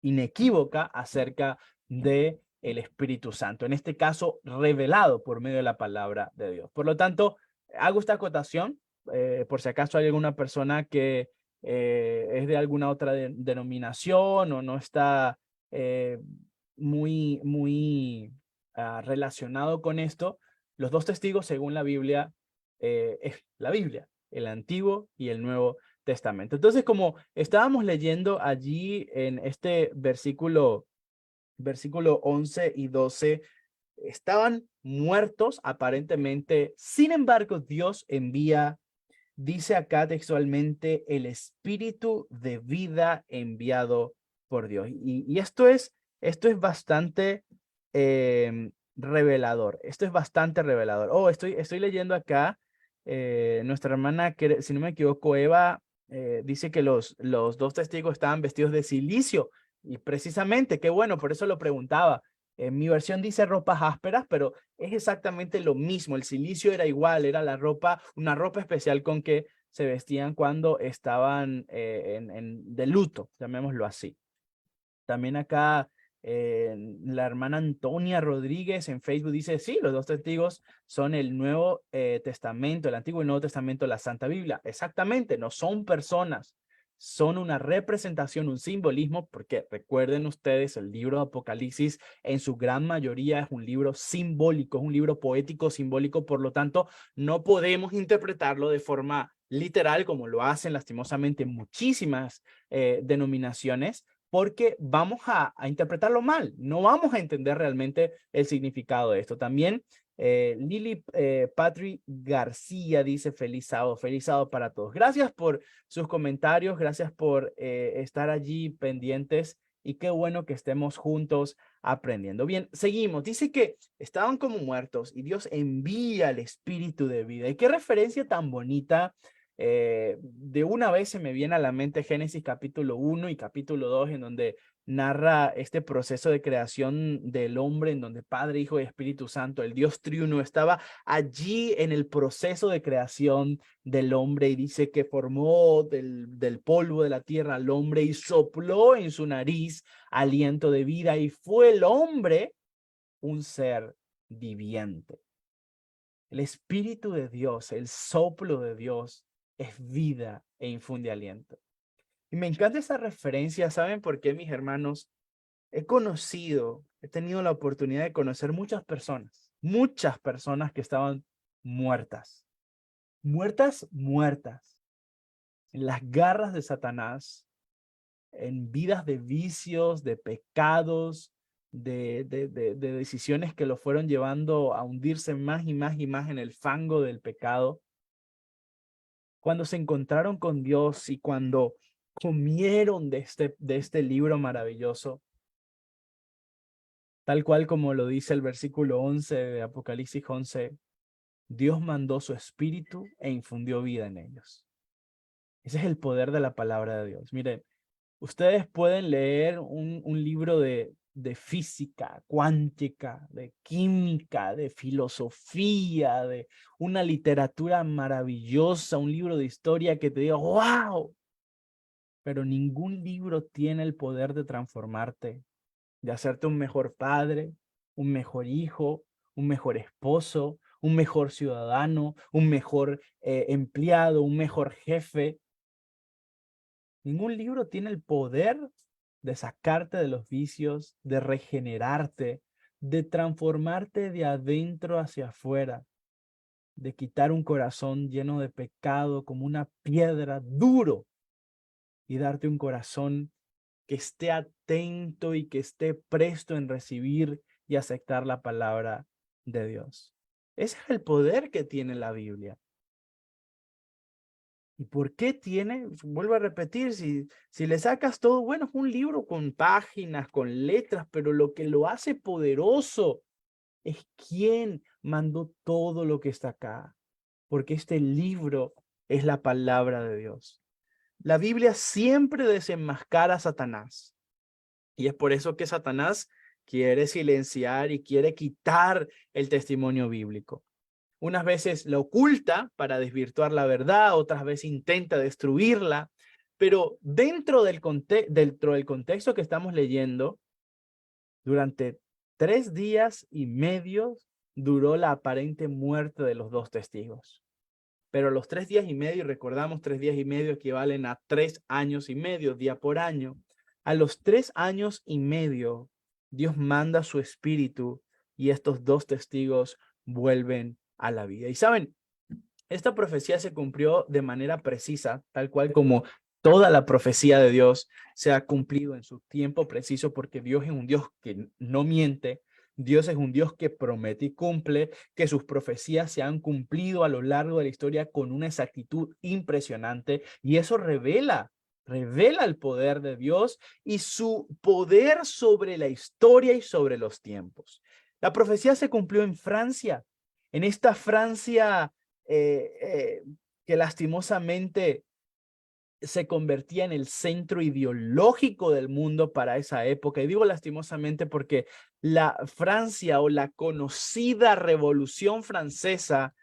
inequívoca acerca de el Espíritu Santo, en este caso revelado por medio de la palabra de Dios. Por lo tanto, hago esta acotación, por si acaso hay alguna persona que es de alguna otra denominación o no está muy relacionado con esto. Los dos testigos, según la Biblia, es la Biblia, el Antiguo y el Nuevo Testamento. Entonces, como estábamos leyendo allí en este versículo 11 y 12, estaban muertos aparentemente. Sin embargo, Dios envía, dice acá textualmente, el espíritu de vida enviado por Dios. Y esto es bastante revelador. Esto es bastante revelador. Oh, estoy leyendo acá, nuestra hermana, que, si no me equivoco, Eva, dice que los dos testigos estaban vestidos de silicio. Y precisamente, qué bueno, por eso lo preguntaba. En mi versión dice ropas ásperas, pero es exactamente lo mismo. El silicio era igual, era la ropa, una ropa especial con que se vestían cuando estaban de luto, llamémoslo así. También acá la hermana Antonia Rodríguez en Facebook dice, sí, los dos testigos son el Nuevo Testamento, el Antiguo y Nuevo Testamento, la Santa Biblia. Exactamente, no son personas, son una representación, un simbolismo, porque recuerden ustedes, el libro de Apocalipsis en su gran mayoría es un libro simbólico, es un libro poético, simbólico, por lo tanto, no podemos interpretarlo de forma literal, como lo hacen lastimosamente muchísimas denominaciones, porque vamos a interpretarlo mal, no vamos a entender realmente el significado de esto. También Lili Patri García dice feliz sábado para todos. Gracias por sus comentarios, gracias por estar allí pendientes y qué bueno que estemos juntos aprendiendo. Bien, seguimos. Dice que estaban como muertos y Dios envía el espíritu de vida. Y qué referencia tan bonita. De una vez se me viene a la mente Génesis capítulo 1 y capítulo 2, en donde narra este proceso de creación del hombre, en donde Padre, Hijo y Espíritu Santo, el Dios triuno, estaba allí en el proceso de creación del hombre, y dice que formó del polvo de la tierra al hombre y sopló en su nariz aliento de vida, y fue el hombre un ser viviente. El Espíritu de Dios, el soplo de Dios, es vida e infunde aliento. Y me encanta esa referencia. ¿Saben por qué, mis hermanos? He tenido la oportunidad de conocer muchas personas que estaban muertas, muertas, en las garras de Satanás, en vidas de vicios, de pecados, de decisiones que lo fueron llevando a hundirse más y más y más en el fango del pecado. Cuando se encontraron con Dios y cuando comieron de este libro maravilloso, tal cual como lo dice el versículo 11 de Apocalipsis 11, Dios mandó su espíritu e infundió vida en ellos. Ese es el poder de la palabra de Dios. Miren, ustedes pueden leer un libro de física cuántica, de química, de filosofía, de una literatura maravillosa, un libro de historia que te diga, ¡wow! Pero ningún libro tiene el poder de transformarte, de hacerte un mejor padre, un mejor hijo, un mejor esposo, un mejor ciudadano, un mejor empleado, un mejor jefe. Ningún libro tiene el poder de sacarte de los vicios, de regenerarte, de transformarte de adentro hacia afuera, de quitar un corazón lleno de pecado como una piedra duro y darte un corazón que esté atento y que esté presto en recibir y aceptar la palabra de Dios. Ese es el poder que tiene la Biblia. ¿Y por qué tiene? Vuelvo a repetir, si le sacas todo, bueno, es un libro con páginas, con letras, pero lo que lo hace poderoso es quién mandó todo lo que está acá. Porque este libro es la palabra de Dios. La Biblia siempre desenmascara a Satanás. Y es por eso que Satanás quiere silenciar y quiere quitar el testimonio bíblico. Unas veces la oculta para desvirtuar la verdad, otras veces intenta destruirla, pero dentro del contexto que estamos leyendo, durante 3 días y medio duró la aparente muerte de los dos testigos. Pero los 3 días y medio, recordamos, 3 días y medio equivalen a 3 años y medio, día por año. A los 3 años y medio, Dios manda su espíritu y estos dos testigos vuelven a la vida. Y saben, esta profecía se cumplió de manera precisa, tal cual como toda la profecía de Dios se ha cumplido en su tiempo preciso, porque Dios es un Dios que no miente. Dios es un Dios que promete y cumple, que sus profecías se han cumplido a lo largo de la historia con una exactitud impresionante, y eso revela el poder de Dios y su poder sobre la historia y sobre los tiempos. La profecía se cumplió en Francia, en esta Francia que lastimosamente se convertía en el centro ideológico del mundo para esa época. Y digo lastimosamente porque la Francia o la conocida Revolución Francesa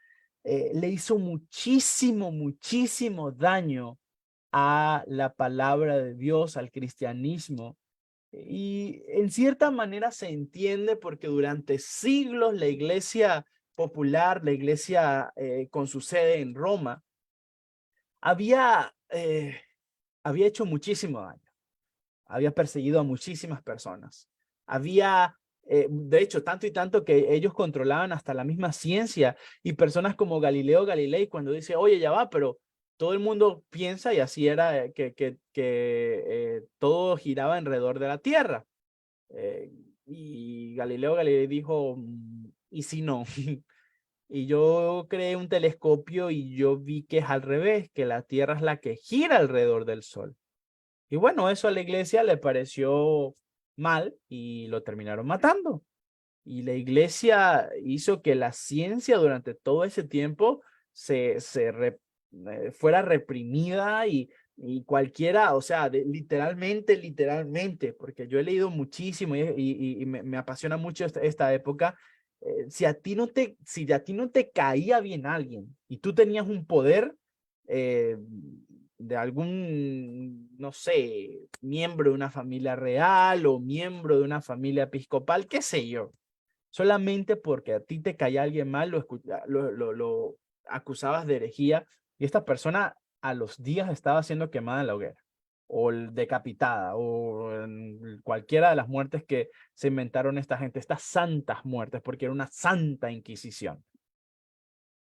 le hizo muchísimo daño a la palabra de Dios, al cristianismo. Y en cierta manera se entiende porque durante siglos la iglesia popular, la iglesia con su sede en Roma, había, había hecho muchísimo daño. Había perseguido a muchísimas personas. De hecho, tanto y tanto que ellos controlaban hasta la misma ciencia y personas como Galileo Galilei cuando dice, oye, ya va, pero todo el mundo piensa y así era que todo giraba alrededor de la Tierra. Y Galileo Galilei dijo, ¿y si no? Y yo creé un telescopio y yo vi que es al revés, que la Tierra es la que gira alrededor del Sol. Y bueno, eso a la iglesia le pareció mal y lo terminaron matando. Y la iglesia hizo que la ciencia durante todo ese tiempo fuera reprimida y cualquiera, o sea, literalmente, porque yo he leído muchísimo y me apasiona mucho esta época. Si a ti no te caía bien alguien y tú tenías un poder de algún, no sé, miembro de una familia real o miembro de una familia episcopal, qué sé yo, solamente porque a ti te caía alguien mal, lo acusabas de herejía y esta persona a los días estaba siendo quemada en la hoguera o decapitada o en cualquiera de las muertes que se inventaron esta gente, estas santas muertes, porque era una santa inquisición.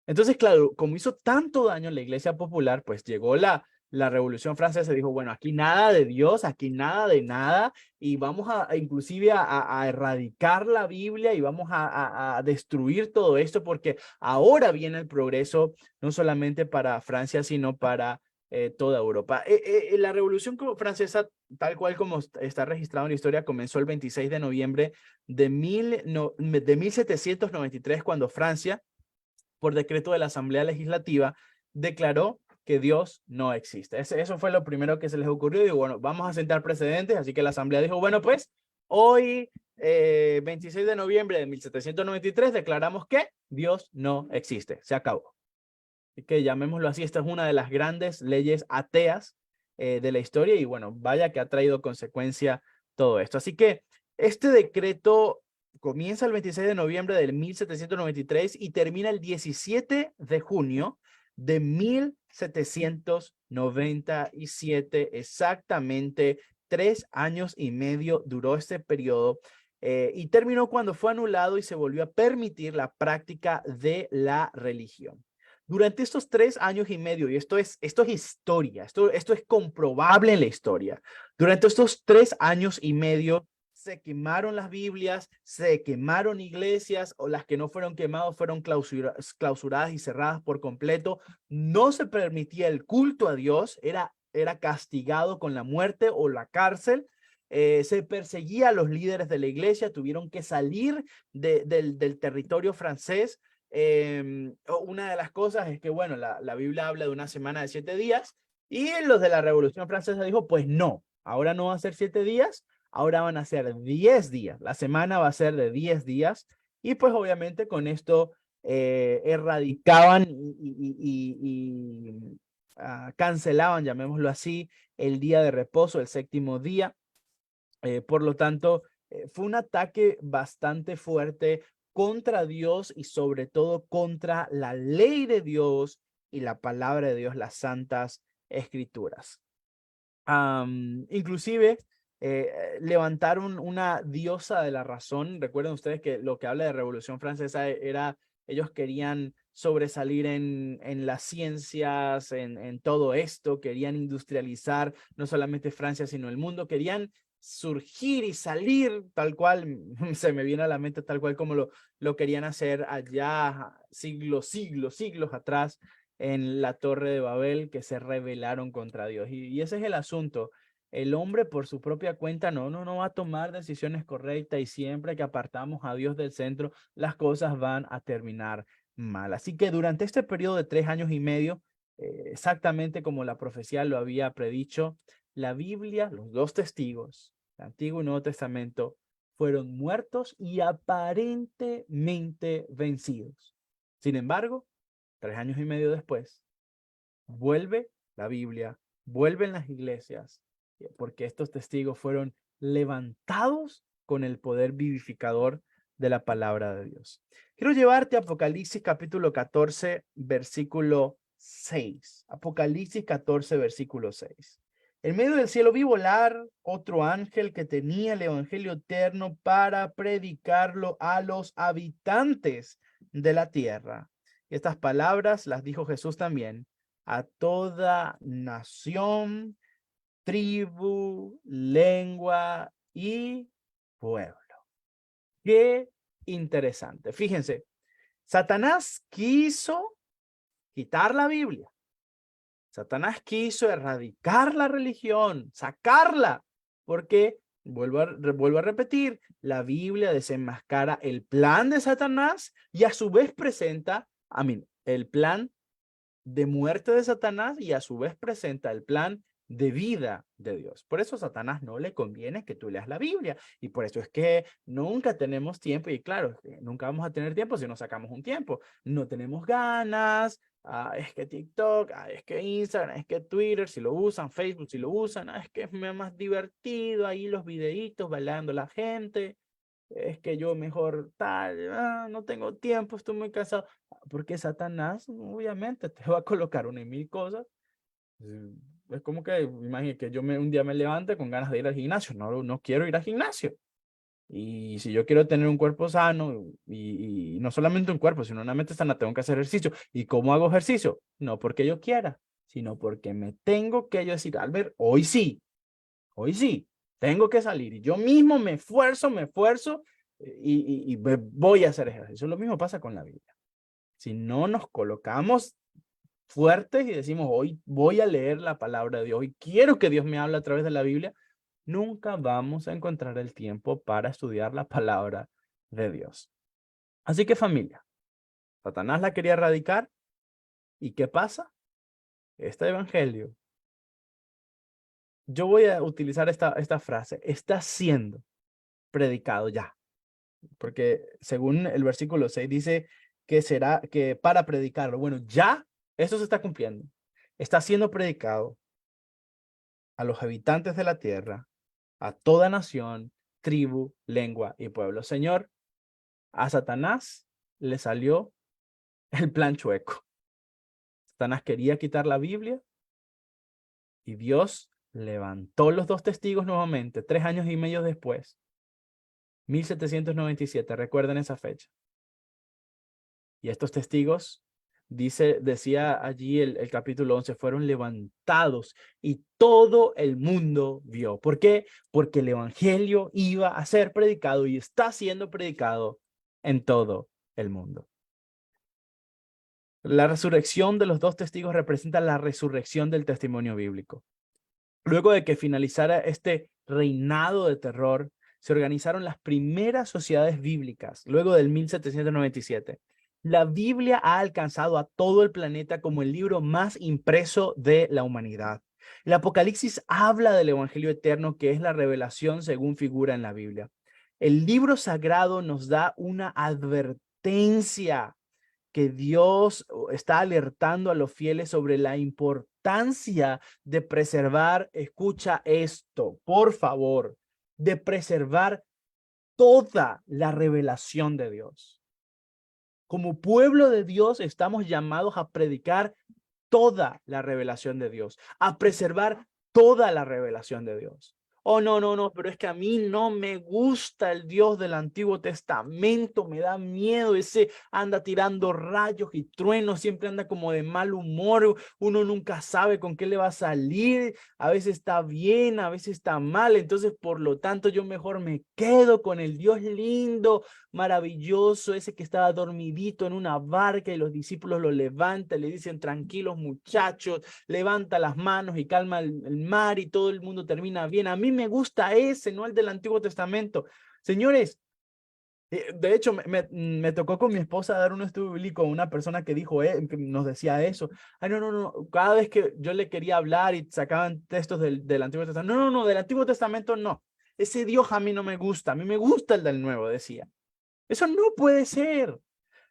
Entonces, claro, como hizo tanto daño en la iglesia popular, pues llegó la Revolución Francesa y dijo, bueno, aquí nada de Dios, aquí nada de nada, y vamos inclusive a erradicar la Biblia y vamos a destruir todo esto porque ahora viene el progreso, no solamente para Francia, sino para toda Europa. La Revolución Francesa, tal cual como está registrado en la historia, comenzó el 26 de noviembre de 1793, cuando Francia, por decreto de la Asamblea Legislativa, declaró que Dios no existe. Eso fue lo primero que se les ocurrió. Y digo, bueno, vamos a sentar precedentes. Así que la Asamblea dijo, bueno, pues hoy, 26 de noviembre de 1793, declaramos que Dios no existe. Se acabó. Así que llamémoslo así, esta es una de las grandes leyes ateas de la historia. Y bueno, vaya que ha traído consecuencia todo esto. Así que este decreto comienza el 26 de noviembre de 1793 y termina el 17 de junio de 1797. Exactamente 3 años y medio duró este periodo y terminó cuando fue anulado y se volvió a permitir la práctica de la religión. Durante estos 3 años y medio, y esto es historia, esto es comprobable en la historia, durante estos 3 años y medio, se quemaron las Biblias, se quemaron iglesias, o las que no fueron quemadas fueron clausuradas y cerradas por completo. No se permitía el culto a Dios, era castigado con la muerte o la cárcel. Se perseguía a los líderes de la iglesia, tuvieron que salir del territorio francés. Una de las cosas es que, bueno, la Biblia habla de una semana de 7 días y los de la Revolución Francesa dijo, pues no, ahora no va a ser 7 días, ahora van a ser 10 días. La semana va a ser de 10 días. Y pues obviamente con esto erradicaban y cancelaban, llamémoslo así, el día de reposo, el 7º día. Por lo tanto, fue un ataque bastante fuerte contra Dios y sobre todo contra la ley de Dios y la palabra de Dios, las santas escrituras. Inclusive levantaron una diosa de la razón. Recuerden ustedes que lo que habla de Revolución Francesa era, ellos querían sobresalir en las ciencias, en todo esto, querían industrializar no solamente Francia, sino el mundo, querían surgir y salir tal cual, se me viene a la mente tal cual como lo querían hacer allá siglos atrás en la Torre de Babel, que se rebelaron contra Dios. Y ese es el asunto. el hombre por su propia cuenta no va a tomar decisiones correctas y siempre que apartamos a Dios del centro, las cosas van a terminar mal. Así que durante este periodo de 3 años y medio, exactamente como la profecía lo había predicho, la Biblia, los dos testigos, el Antiguo y Nuevo Testamento, fueron muertos y aparentemente vencidos. Sin embargo, 3 años y medio después, vuelve la Biblia, vuelven las iglesias, porque estos testigos fueron levantados con el poder vivificador de la palabra de Dios. Quiero llevarte a Apocalipsis capítulo 14, versículo 6. Apocalipsis 14, versículo 6. En medio del cielo vi volar otro ángel que tenía el evangelio eterno para predicarlo a los habitantes de la tierra. Y estas palabras las dijo Jesús también a toda nación, tribu, lengua y pueblo. Qué interesante. Fíjense, Satanás quiso quitar la Biblia. Satanás quiso erradicar la religión, sacarla, porque, vuelvo a repetir, la Biblia desenmascara el plan de Satanás y a su vez presenta, el plan de muerte de Satanás y a su vez presenta el plan de vida de Dios. Por eso a Satanás no le conviene que tú leas la Biblia y por eso es que nunca tenemos tiempo y claro, nunca vamos a tener tiempo si no sacamos un tiempo. No tenemos ganas, es que TikTok, es que Instagram, es que Twitter, si lo usan, Facebook, si lo usan, es que es más divertido ahí los videitos bailando la gente. Es que yo mejor tal, no tengo tiempo, estoy muy cansado. Porque Satanás, obviamente, te va a colocar 1,000 cosas. Es como que, imagínate que yo un día me levante con ganas de ir al gimnasio. No quiero ir al gimnasio. Y si yo quiero tener un cuerpo sano, y no solamente un cuerpo, sino una mente sana, tengo que hacer ejercicio. ¿Y cómo hago ejercicio? No porque yo quiera, sino porque me tengo que yo decir, Albert, hoy sí, tengo que salir. Y yo mismo me esfuerzo, y voy a hacer ejercicio. Lo mismo pasa con la Biblia. Si no nos colocamos fuertes y decimos, hoy voy a leer la palabra de Dios y quiero que Dios me hable a través de la Biblia, nunca vamos a encontrar el tiempo para estudiar la palabra de Dios. Así que familia, Satanás la quería erradicar. ¿Y qué pasa? Este evangelio, yo voy a utilizar esta frase, está siendo predicado ya. Porque según el versículo 6 dice que será que para predicarlo. Bueno, ya eso se está cumpliendo. Está siendo predicado a los habitantes de la tierra, a toda nación, tribu, lengua y pueblo. Señor, a Satanás le salió el plan chueco. Satanás quería quitar la Biblia y Dios levantó los dos testigos nuevamente, 3 años y medio después. 1797, recuerden esa fecha. Y estos testigos, decía allí el capítulo 11, fueron levantados y todo el mundo vio. ¿Por qué? Porque el evangelio iba a ser predicado y está siendo predicado en todo el mundo. La resurrección de los dos testigos representa la resurrección del testimonio bíblico. Luego de que finalizara este reinado de terror, se organizaron las primeras sociedades bíblicas, luego del 1797. La Biblia ha alcanzado a todo el planeta como el libro más impreso de la humanidad. El Apocalipsis habla del evangelio eterno, que es la revelación según figura en la Biblia. El libro sagrado nos da una advertencia que Dios está alertando a los fieles sobre la importancia de preservar, escucha esto, por favor, de preservar toda la revelación de Dios. Como pueblo de Dios estamos llamados a predicar toda la revelación de Dios, a preservar toda la revelación de Dios. Oh, no, no, no, pero es que a mí no me gusta el Dios del Antiguo Testamento, me da miedo, ese anda tirando rayos y truenos, siempre anda como de mal humor, uno nunca sabe con qué le va a salir, a veces está bien, a veces está mal, entonces por lo tanto yo mejor me quedo con el Dios lindo, maravilloso, ese que estaba dormidito en una barca y los discípulos lo levantan, le dicen tranquilos muchachos, levanta las manos y calma el mar y todo el mundo termina bien. A mí me gusta ese, no el del Antiguo Testamento. Señores, de hecho, me tocó con mi esposa dar un estudio bíblico a una persona que dijo, que nos decía eso. Ay, no, no, no. Cada vez que yo le quería hablar y sacaban textos del Antiguo Testamento, no, no, no, del Antiguo Testamento no. Ese Dios a mí no me gusta, a mí me gusta el del Nuevo, decía. Eso no puede ser.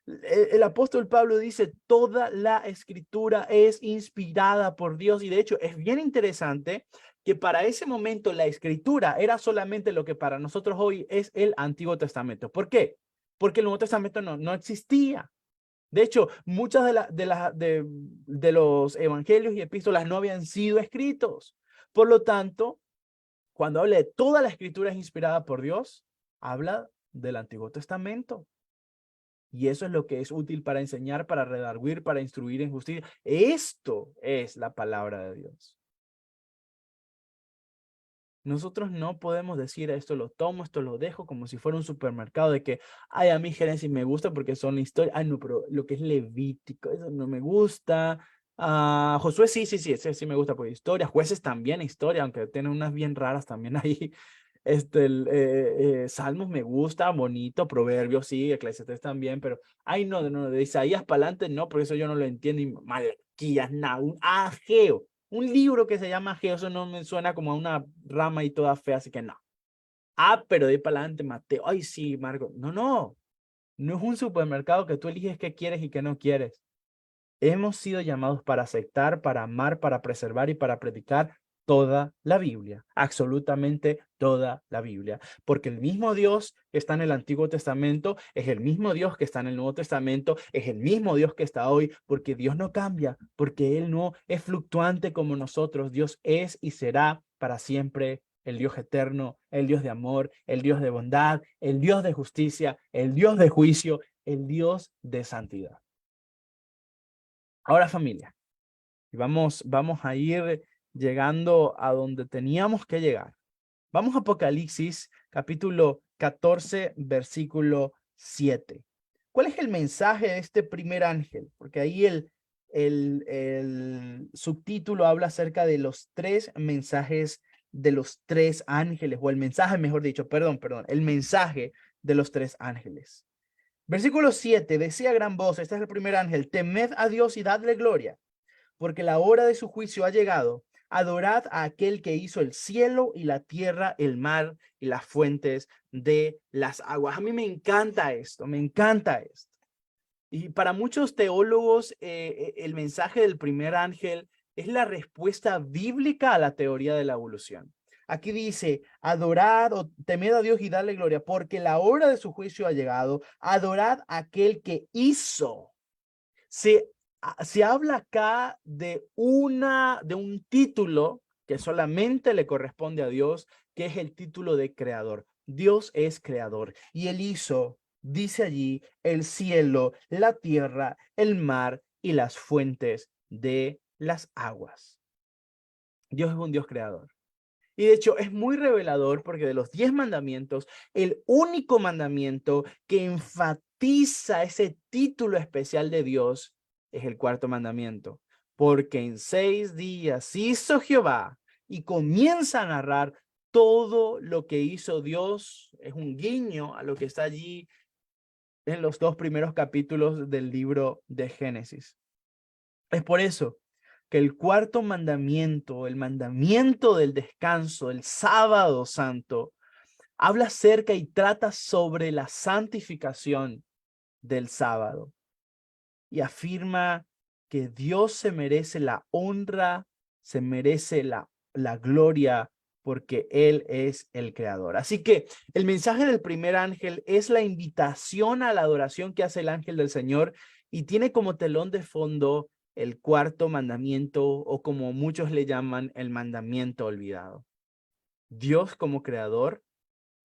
El apóstol Pablo dice, toda la escritura es inspirada por Dios y de hecho es bien interesante que para ese momento la escritura era solamente lo que para nosotros hoy es el Antiguo Testamento. ¿Por qué? Porque el Nuevo Testamento no existía. De hecho, muchas de los evangelios y epístolas no habían sido escritos. Por lo tanto, cuando habla de toda la escritura es inspirada por Dios, habla del Antiguo Testamento. Y eso es lo que es útil para enseñar, para redarguir, para instruir en justicia. Esto es la palabra de Dios. Nosotros no podemos decir esto lo tomo, esto lo dejo, como si fuera un supermercado de que, ay, a mí Génesis me gusta porque son historias. Ay, no, pero lo que es Levítico, eso no me gusta. Josué sí me gusta por historia. Jueces también historia, aunque tienen unas bien raras también ahí. Salmos me gusta, bonito, Proverbios sí, Eclesiastés también, pero ay no, no, de Isaías para adelante no, por eso yo no lo entiendo, y Malaquías, nada, un Ageo, un libro que se llama Ageo, eso no me suena como a una rama y toda fea, así que no. Pero de ahí para adelante Mateo, ay sí, Marco, no es un supermercado que tú eliges qué quieres y qué no quieres. Hemos sido llamados para aceptar, para amar, para preservar y para predicar toda la Biblia, absolutamente toda la Biblia, porque el mismo Dios que está en el Antiguo Testamento es el mismo Dios que está en el Nuevo Testamento, es el mismo Dios que está hoy, porque Dios no cambia, porque Él no es fluctuante como nosotros, Dios es y será para siempre el Dios eterno, el Dios de amor, el Dios de bondad, el Dios de justicia, el Dios de juicio, el Dios de santidad. Ahora familia, vamos a ir llegando a donde teníamos que llegar. Vamos a Apocalipsis, capítulo 14, versículo 7. ¿Cuál es el mensaje de este primer ángel? Porque ahí el subtítulo habla acerca de los tres mensajes de los tres ángeles, o el mensaje, mejor dicho, perdón, el mensaje de los tres ángeles. Versículo 7, decía a gran voz, este es el primer ángel, temed a Dios y dadle gloria, porque la hora de su juicio ha llegado. Adorad a aquel que hizo el cielo y la tierra, el mar y las fuentes de las aguas. A mí me encanta esto, me encanta esto. Y para muchos teólogos, el mensaje del primer ángel es la respuesta bíblica a la teoría de la evolución. Aquí dice, adorad o temed a Dios y darle gloria, porque la hora de su juicio ha llegado. Adorad a aquel que hizo. Se habla acá de un título que solamente le corresponde a Dios, que es el título de creador. Dios es creador y Él hizo, dice allí, el cielo, la tierra, el mar y las fuentes de las aguas. Dios es un Dios creador. Y de hecho es muy revelador porque de los 10 mandamientos, el único mandamiento que enfatiza ese título especial de Dios es el cuarto mandamiento. Porque en 6 días hizo Jehová, y comienza a narrar todo lo que hizo Dios. Es un guiño a lo que está allí en los 2 primeros capítulos del libro de Génesis. Es por eso que el cuarto mandamiento, el mandamiento del descanso, el sábado santo, habla acerca y trata sobre la santificación del sábado y afirma que Dios se merece la honra, se merece la gloria porque Él es el creador. Así que el mensaje del primer ángel es la invitación a la adoración que hace el ángel del Señor y tiene como telón de fondo el cuarto mandamiento, o como muchos le llaman, el mandamiento olvidado. Dios como creador,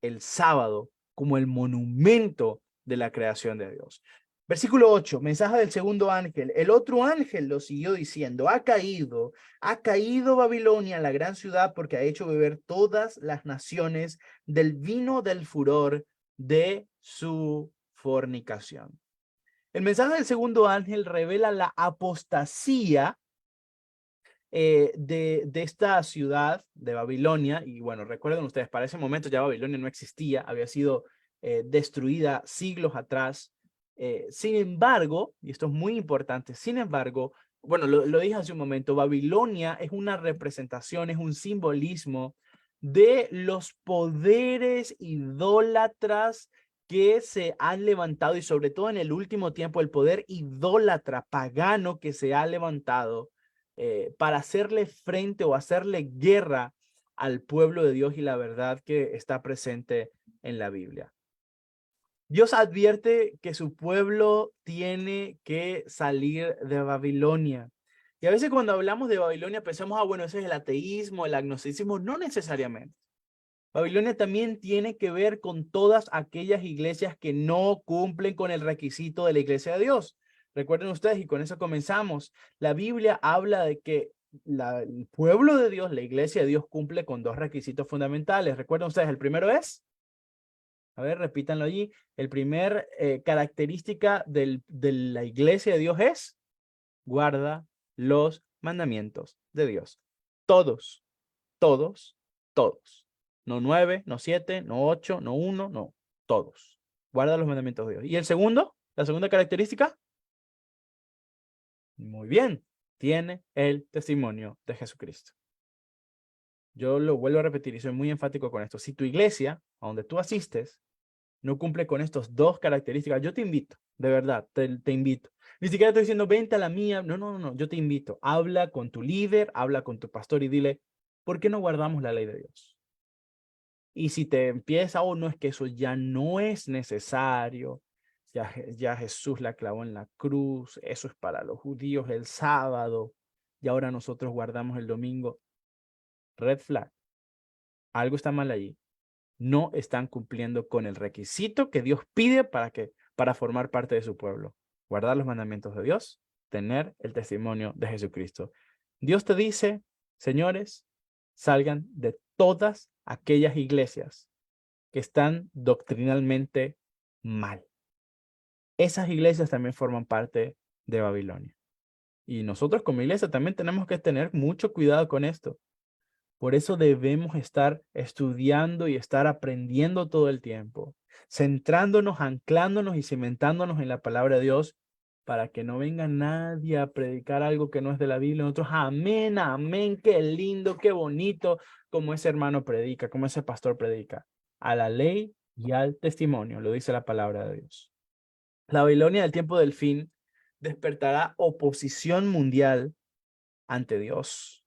el sábado como el monumento de la creación de Dios. Versículo 8, mensaje del segundo ángel. El otro ángel lo siguió diciendo, ha caído Babilonia, la gran ciudad, porque ha hecho beber todas las naciones del vino del furor de su fornicación. El mensaje del segundo ángel revela la apostasía de esta ciudad de Babilonia. Y bueno, recuerden ustedes, para ese momento ya Babilonia no existía, había sido destruida siglos atrás. Sin embargo, y esto es muy importante, sin embargo, bueno, lo dije hace un momento, Babilonia es una representación, es un simbolismo de los poderes idólatras que se han levantado, y sobre todo en el último tiempo, el poder idólatra pagano que se ha levantado para hacerle frente o hacerle guerra al pueblo de Dios y la verdad que está presente en la Biblia. Dios advierte que su pueblo tiene que salir de Babilonia. Y a veces cuando hablamos de Babilonia pensamos, bueno, ese es el ateísmo, el agnosticismo. No necesariamente. Babilonia también tiene que ver con todas aquellas iglesias que no cumplen con el requisito de la iglesia de Dios. Recuerden ustedes, y con eso comenzamos, la Biblia habla de que el pueblo de Dios, la iglesia de Dios, cumple con dos requisitos fundamentales. Recuerden ustedes, el primero es, a ver, repítanlo allí, el primer característica de la iglesia de Dios es, guarda los mandamientos de Dios. Todos, todos, todos. No 9, no 7, no 8, no 1, no, todos. Guarda los mandamientos de Dios. ¿Y el segundo? ¿La segunda característica? Muy bien, tiene el testimonio de Jesucristo. Yo lo vuelvo a repetir y soy muy enfático con esto. Si tu iglesia, a donde tú asistes, no cumple con estas dos características, yo te invito, de verdad, te invito. Ni siquiera estoy diciendo, vente a la mía. No, yo te invito. Habla con tu líder, habla con tu pastor y dile, ¿por qué no guardamos la ley de Dios? Y si te empieza, no, es que eso ya no es necesario, ya Jesús la clavó en la cruz, eso es para los judíos el sábado, y ahora nosotros guardamos el domingo. Red flag. Algo está mal allí. No están cumpliendo con el requisito que Dios pide para formar parte de su pueblo. Guardar los mandamientos de Dios, tener el testimonio de Jesucristo. Dios te dice, señores, salgan de todas aquellas iglesias que están doctrinalmente mal. Esas iglesias también forman parte de Babilonia. Y nosotros como iglesia también tenemos que tener mucho cuidado con esto. Por eso debemos estar estudiando y estar aprendiendo todo el tiempo, centrándonos, anclándonos y cimentándonos en la palabra de Dios para que no venga nadie a predicar algo que no es de la Biblia. Nosotros, amén, amén, qué lindo, qué bonito, como ese hermano predica, como ese pastor predica. A la ley y al testimonio, lo dice la palabra de Dios. La Babilonia del tiempo del fin despertará oposición mundial ante Dios.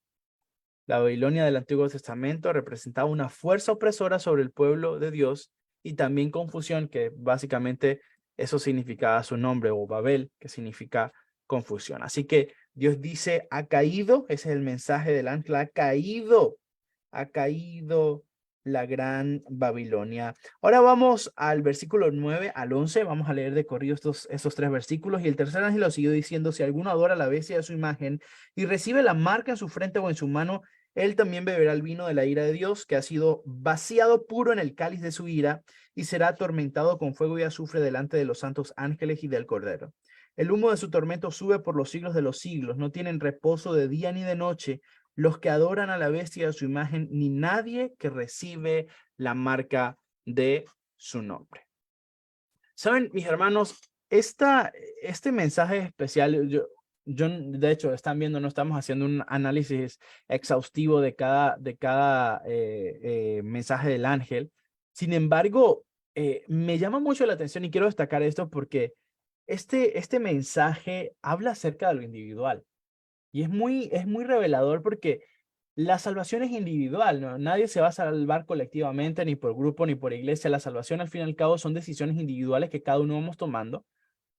La Babilonia del Antiguo Testamento representaba una fuerza opresora sobre el pueblo de Dios y también confusión, que básicamente eso significaba su nombre, o Babel, que significa confusión. Así que Dios dice, ha caído, ese es el mensaje del ángel, ha caído la gran Babilonia. Ahora vamos al versículo 9 al 11, vamos a leer de corrido estos tres versículos. Y el tercer ángel lo siguió diciendo, si alguno adora a la bestia de su imagen y recibe la marca en su frente o en su mano, él también beberá el vino de la ira de Dios, que ha sido vaciado puro en el cáliz de su ira, y será atormentado con fuego y azufre delante de los santos ángeles y del Cordero. El humo de su tormento sube por los siglos de los siglos, no tienen reposo de día ni de noche los que adoran a la bestia de su imagen, ni nadie que recibe la marca de su nombre. Saben, mis hermanos, este mensaje especial, yo, de hecho, están viendo, no estamos haciendo un análisis exhaustivo de cada mensaje del ángel. Sin embargo, me llama mucho la atención y quiero destacar esto porque este mensaje habla acerca de lo individual. Y es muy revelador porque la salvación es individual, ¿no? Nadie se va a salvar colectivamente, ni por grupo, ni por iglesia. La salvación, al fin y al cabo, son decisiones individuales que cada uno vamos tomando.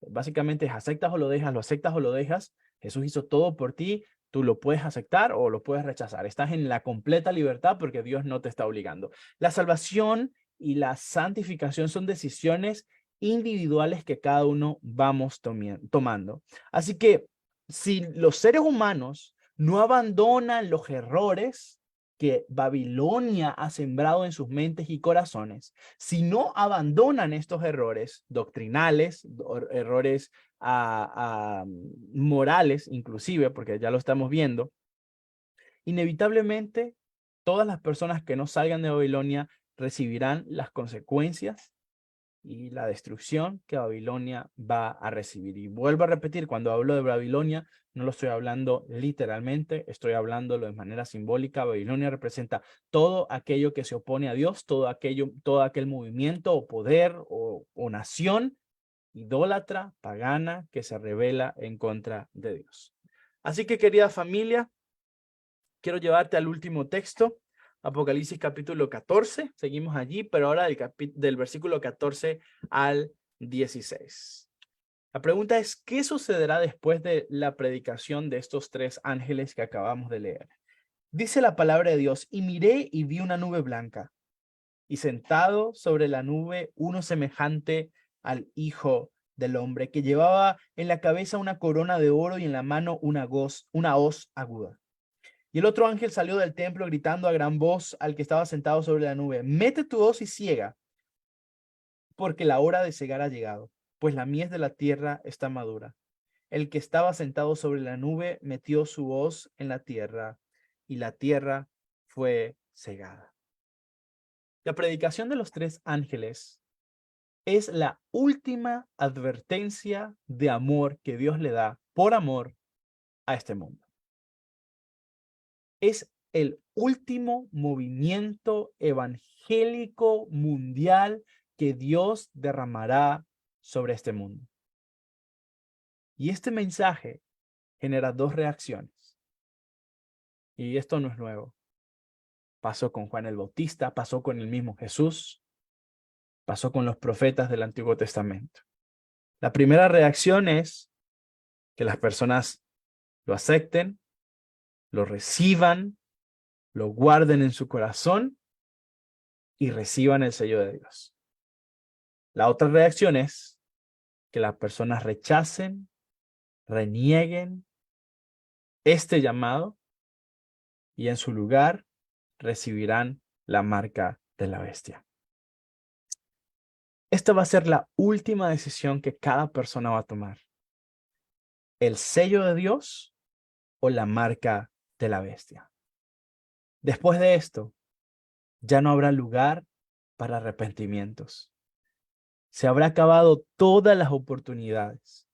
Básicamente es aceptas o lo dejas, lo aceptas o lo dejas. Jesús hizo todo por ti. Tú lo puedes aceptar o lo puedes rechazar. Estás en la completa libertad porque Dios no te está obligando. La salvación y la santificación son decisiones individuales que cada uno vamos tomando. Así que si los seres humanos no abandonan los errores que Babilonia ha sembrado en sus mentes y corazones, si no abandonan estos errores doctrinales, errores morales inclusive, porque ya lo estamos viendo, inevitablemente todas las personas que no salgan de Babilonia recibirán las consecuencias y la destrucción que Babilonia va a recibir. Y vuelvo a repetir, cuando hablo de Babilonia, no lo estoy hablando literalmente, estoy hablándolo de manera simbólica. Babilonia representa todo aquello que se opone a Dios, todo aquel movimiento o poder o nación idólatra, pagana, que se rebela en contra de Dios. Así que, querida familia, quiero llevarte al último texto, Apocalipsis capítulo 14. Seguimos allí, pero ahora del versículo 14 al 16. La pregunta es, ¿qué sucederá después de la predicación de estos tres ángeles que acabamos de leer? Dice la palabra de Dios, y miré y vi una nube blanca, y sentado sobre la nube uno semejante al Hijo del Hombre, que llevaba en la cabeza una corona de oro y en la mano una hoz aguda. Y el otro ángel salió del templo gritando a gran voz al que estaba sentado sobre la nube, mete tu hoz y ciega, porque la hora de cegar ha llegado, pues la mies de la tierra está madura. El que estaba sentado sobre la nube metió su hoz en la tierra, y la tierra fue cegada. La predicación de los tres ángeles es la última advertencia de amor que Dios le da por amor a este mundo. Es el último movimiento evangélico mundial que Dios derramará sobre este mundo. Y este mensaje genera dos reacciones. Y esto no es nuevo. Pasó con Juan el Bautista, pasó con el mismo Jesús, pasó con los profetas del Antiguo Testamento. La primera reacción es que las personas lo acepten, lo reciban, lo guarden en su corazón y reciban el sello de Dios. La otra reacción es que las personas rechacen, renieguen este llamado y en su lugar recibirán la marca de la bestia. Esta va a ser la última decisión que cada persona va a tomar. ¿El sello de Dios o la marca de la bestia? Después de esto, ya no habrá lugar para arrepentimientos. Se habrá acabado todas las oportunidades.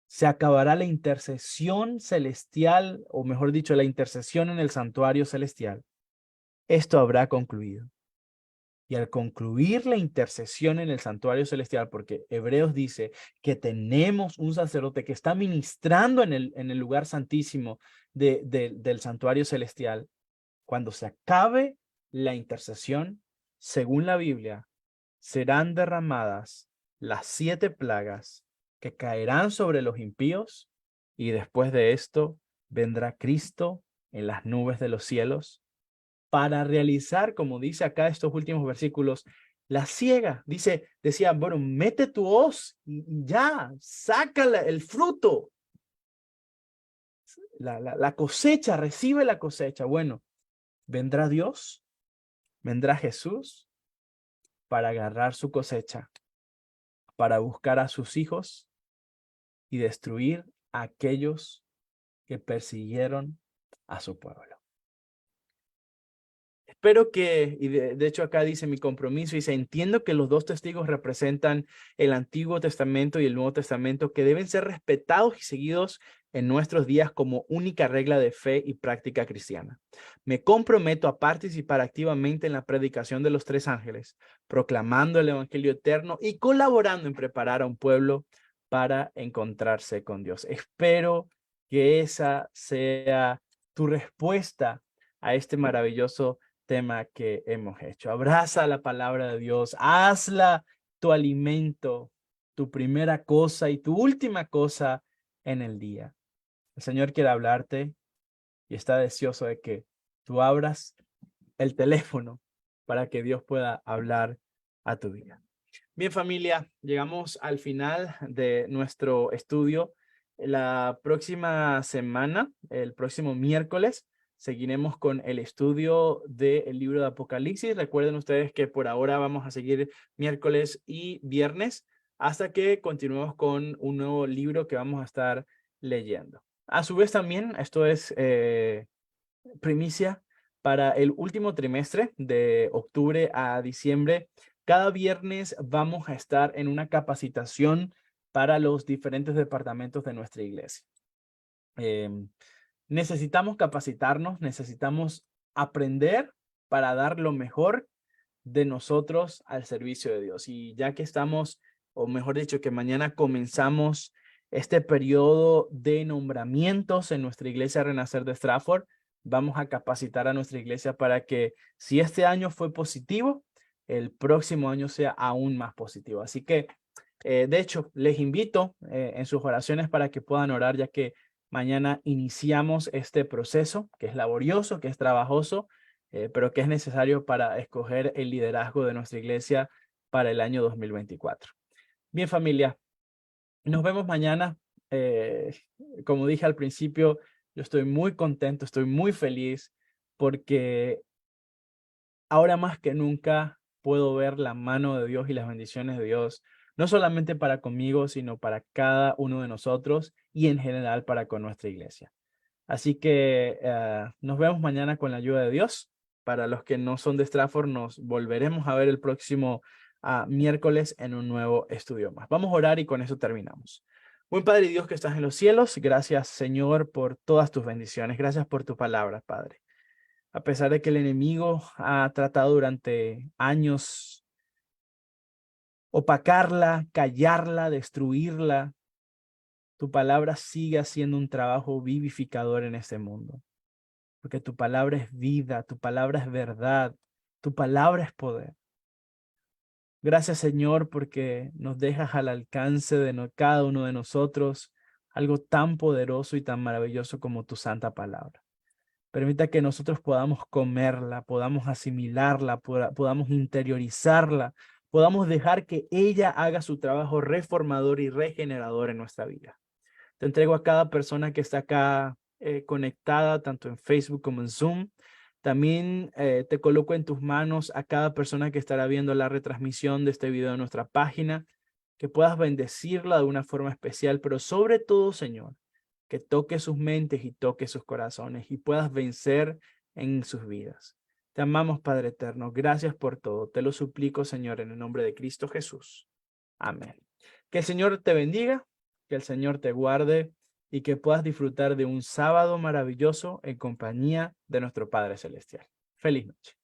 Se acabará la intercesión celestial, o mejor dicho, la intercesión en el santuario celestial. Esto habrá concluido. Y al concluir la intercesión en el santuario celestial, porque Hebreos dice que tenemos un sacerdote que está ministrando en el lugar santísimo del santuario celestial, cuando se acabe la intercesión, según la Biblia, serán derramadas las 7 plagas que caerán sobre los impíos, y después de esto vendrá Cristo en las nubes de los cielos para realizar, como dice acá estos últimos versículos, la siega. Decía, bueno, mete tu hoz y ya, saca el fruto. La cosecha, recibe la cosecha. Bueno, vendrá Dios, vendrá Jesús para agarrar su cosecha, para buscar a sus hijos y destruir a aquellos que persiguieron a su pueblo. Espero que, y de hecho acá dice mi compromiso, dice, entiendo que los dos testigos representan el Antiguo Testamento y el Nuevo Testamento, que deben ser respetados y seguidos en nuestros días como única regla de fe y práctica cristiana. Me comprometo a participar activamente en la predicación de los tres ángeles, proclamando el evangelio eterno y colaborando en preparar a un pueblo para encontrarse con Dios. Espero que esa sea tu respuesta a este maravilloso tema que hemos hecho. Abraza la palabra de Dios, hazla tu alimento, tu primera cosa y tu última cosa en el día. El Señor quiere hablarte y está deseoso de que tú abras el teléfono para que Dios pueda hablar a tu vida. Bien, familia, llegamos al final de nuestro estudio. La próxima semana, el próximo miércoles, seguiremos con el estudio del libro de Apocalipsis. Recuerden ustedes que por ahora vamos a seguir miércoles y viernes hasta que continuemos con un nuevo libro que vamos a estar leyendo. A su vez también, esto es primicia para el último trimestre de octubre a diciembre. Cada viernes vamos a estar en una capacitación para los diferentes departamentos de nuestra iglesia. Necesitamos capacitarnos, necesitamos aprender para dar lo mejor de nosotros al servicio de Dios. Y ya que estamos, o mejor dicho, que mañana comenzamos este periodo de nombramientos en nuestra iglesia Renacer de Stratford, vamos a capacitar a nuestra iglesia para que si este año fue positivo, el próximo año sea aún más positivo. Así que, de hecho, les invito en sus oraciones para que puedan orar, ya que mañana iniciamos este proceso que es laborioso, que es trabajoso, pero que es necesario para escoger el liderazgo de nuestra iglesia para el año 2024. Bien, familia, nos vemos mañana. Como dije al principio, yo estoy muy contento, estoy muy feliz porque ahora más que nunca puedo ver la mano de Dios y las bendiciones de Dios, no solamente para conmigo, sino para cada uno de nosotros y en general para con nuestra iglesia. Así que nos vemos mañana con la ayuda de Dios. Para los que no son de Stratford, nos volveremos a ver el próximo miércoles en un nuevo estudio más. Vamos a orar y con eso terminamos. Buen Padre y Dios que estás en los cielos, gracias Señor por todas tus bendiciones. Gracias por tu palabra, Padre. A pesar de que el enemigo ha tratado durante años opacarla, callarla, destruirla, tu palabra sigue haciendo un trabajo vivificador en este mundo. Porque tu palabra es vida, tu palabra es verdad, tu palabra es poder. Gracias, Señor, porque nos dejas al alcance de cada uno de nosotros algo tan poderoso y tan maravilloso como tu santa palabra. Permita que nosotros podamos comerla, podamos asimilarla, podamos interiorizarla, podamos dejar que ella haga su trabajo reformador y regenerador en nuestra vida. Te entrego a cada persona que está acá conectada, tanto en Facebook como en Zoom. También te coloco en tus manos a cada persona que estará viendo la retransmisión de este video en nuestra página, que puedas bendecirla de una forma especial, pero sobre todo, Señor, que toque sus mentes y toque sus corazones y puedas vencer en sus vidas. Te amamos, Padre eterno. Gracias por todo. Te lo suplico, Señor, en el nombre de Cristo Jesús. Amén. Que el Señor te bendiga, que el Señor te guarde y que puedas disfrutar de un sábado maravilloso en compañía de nuestro Padre Celestial. Feliz noche.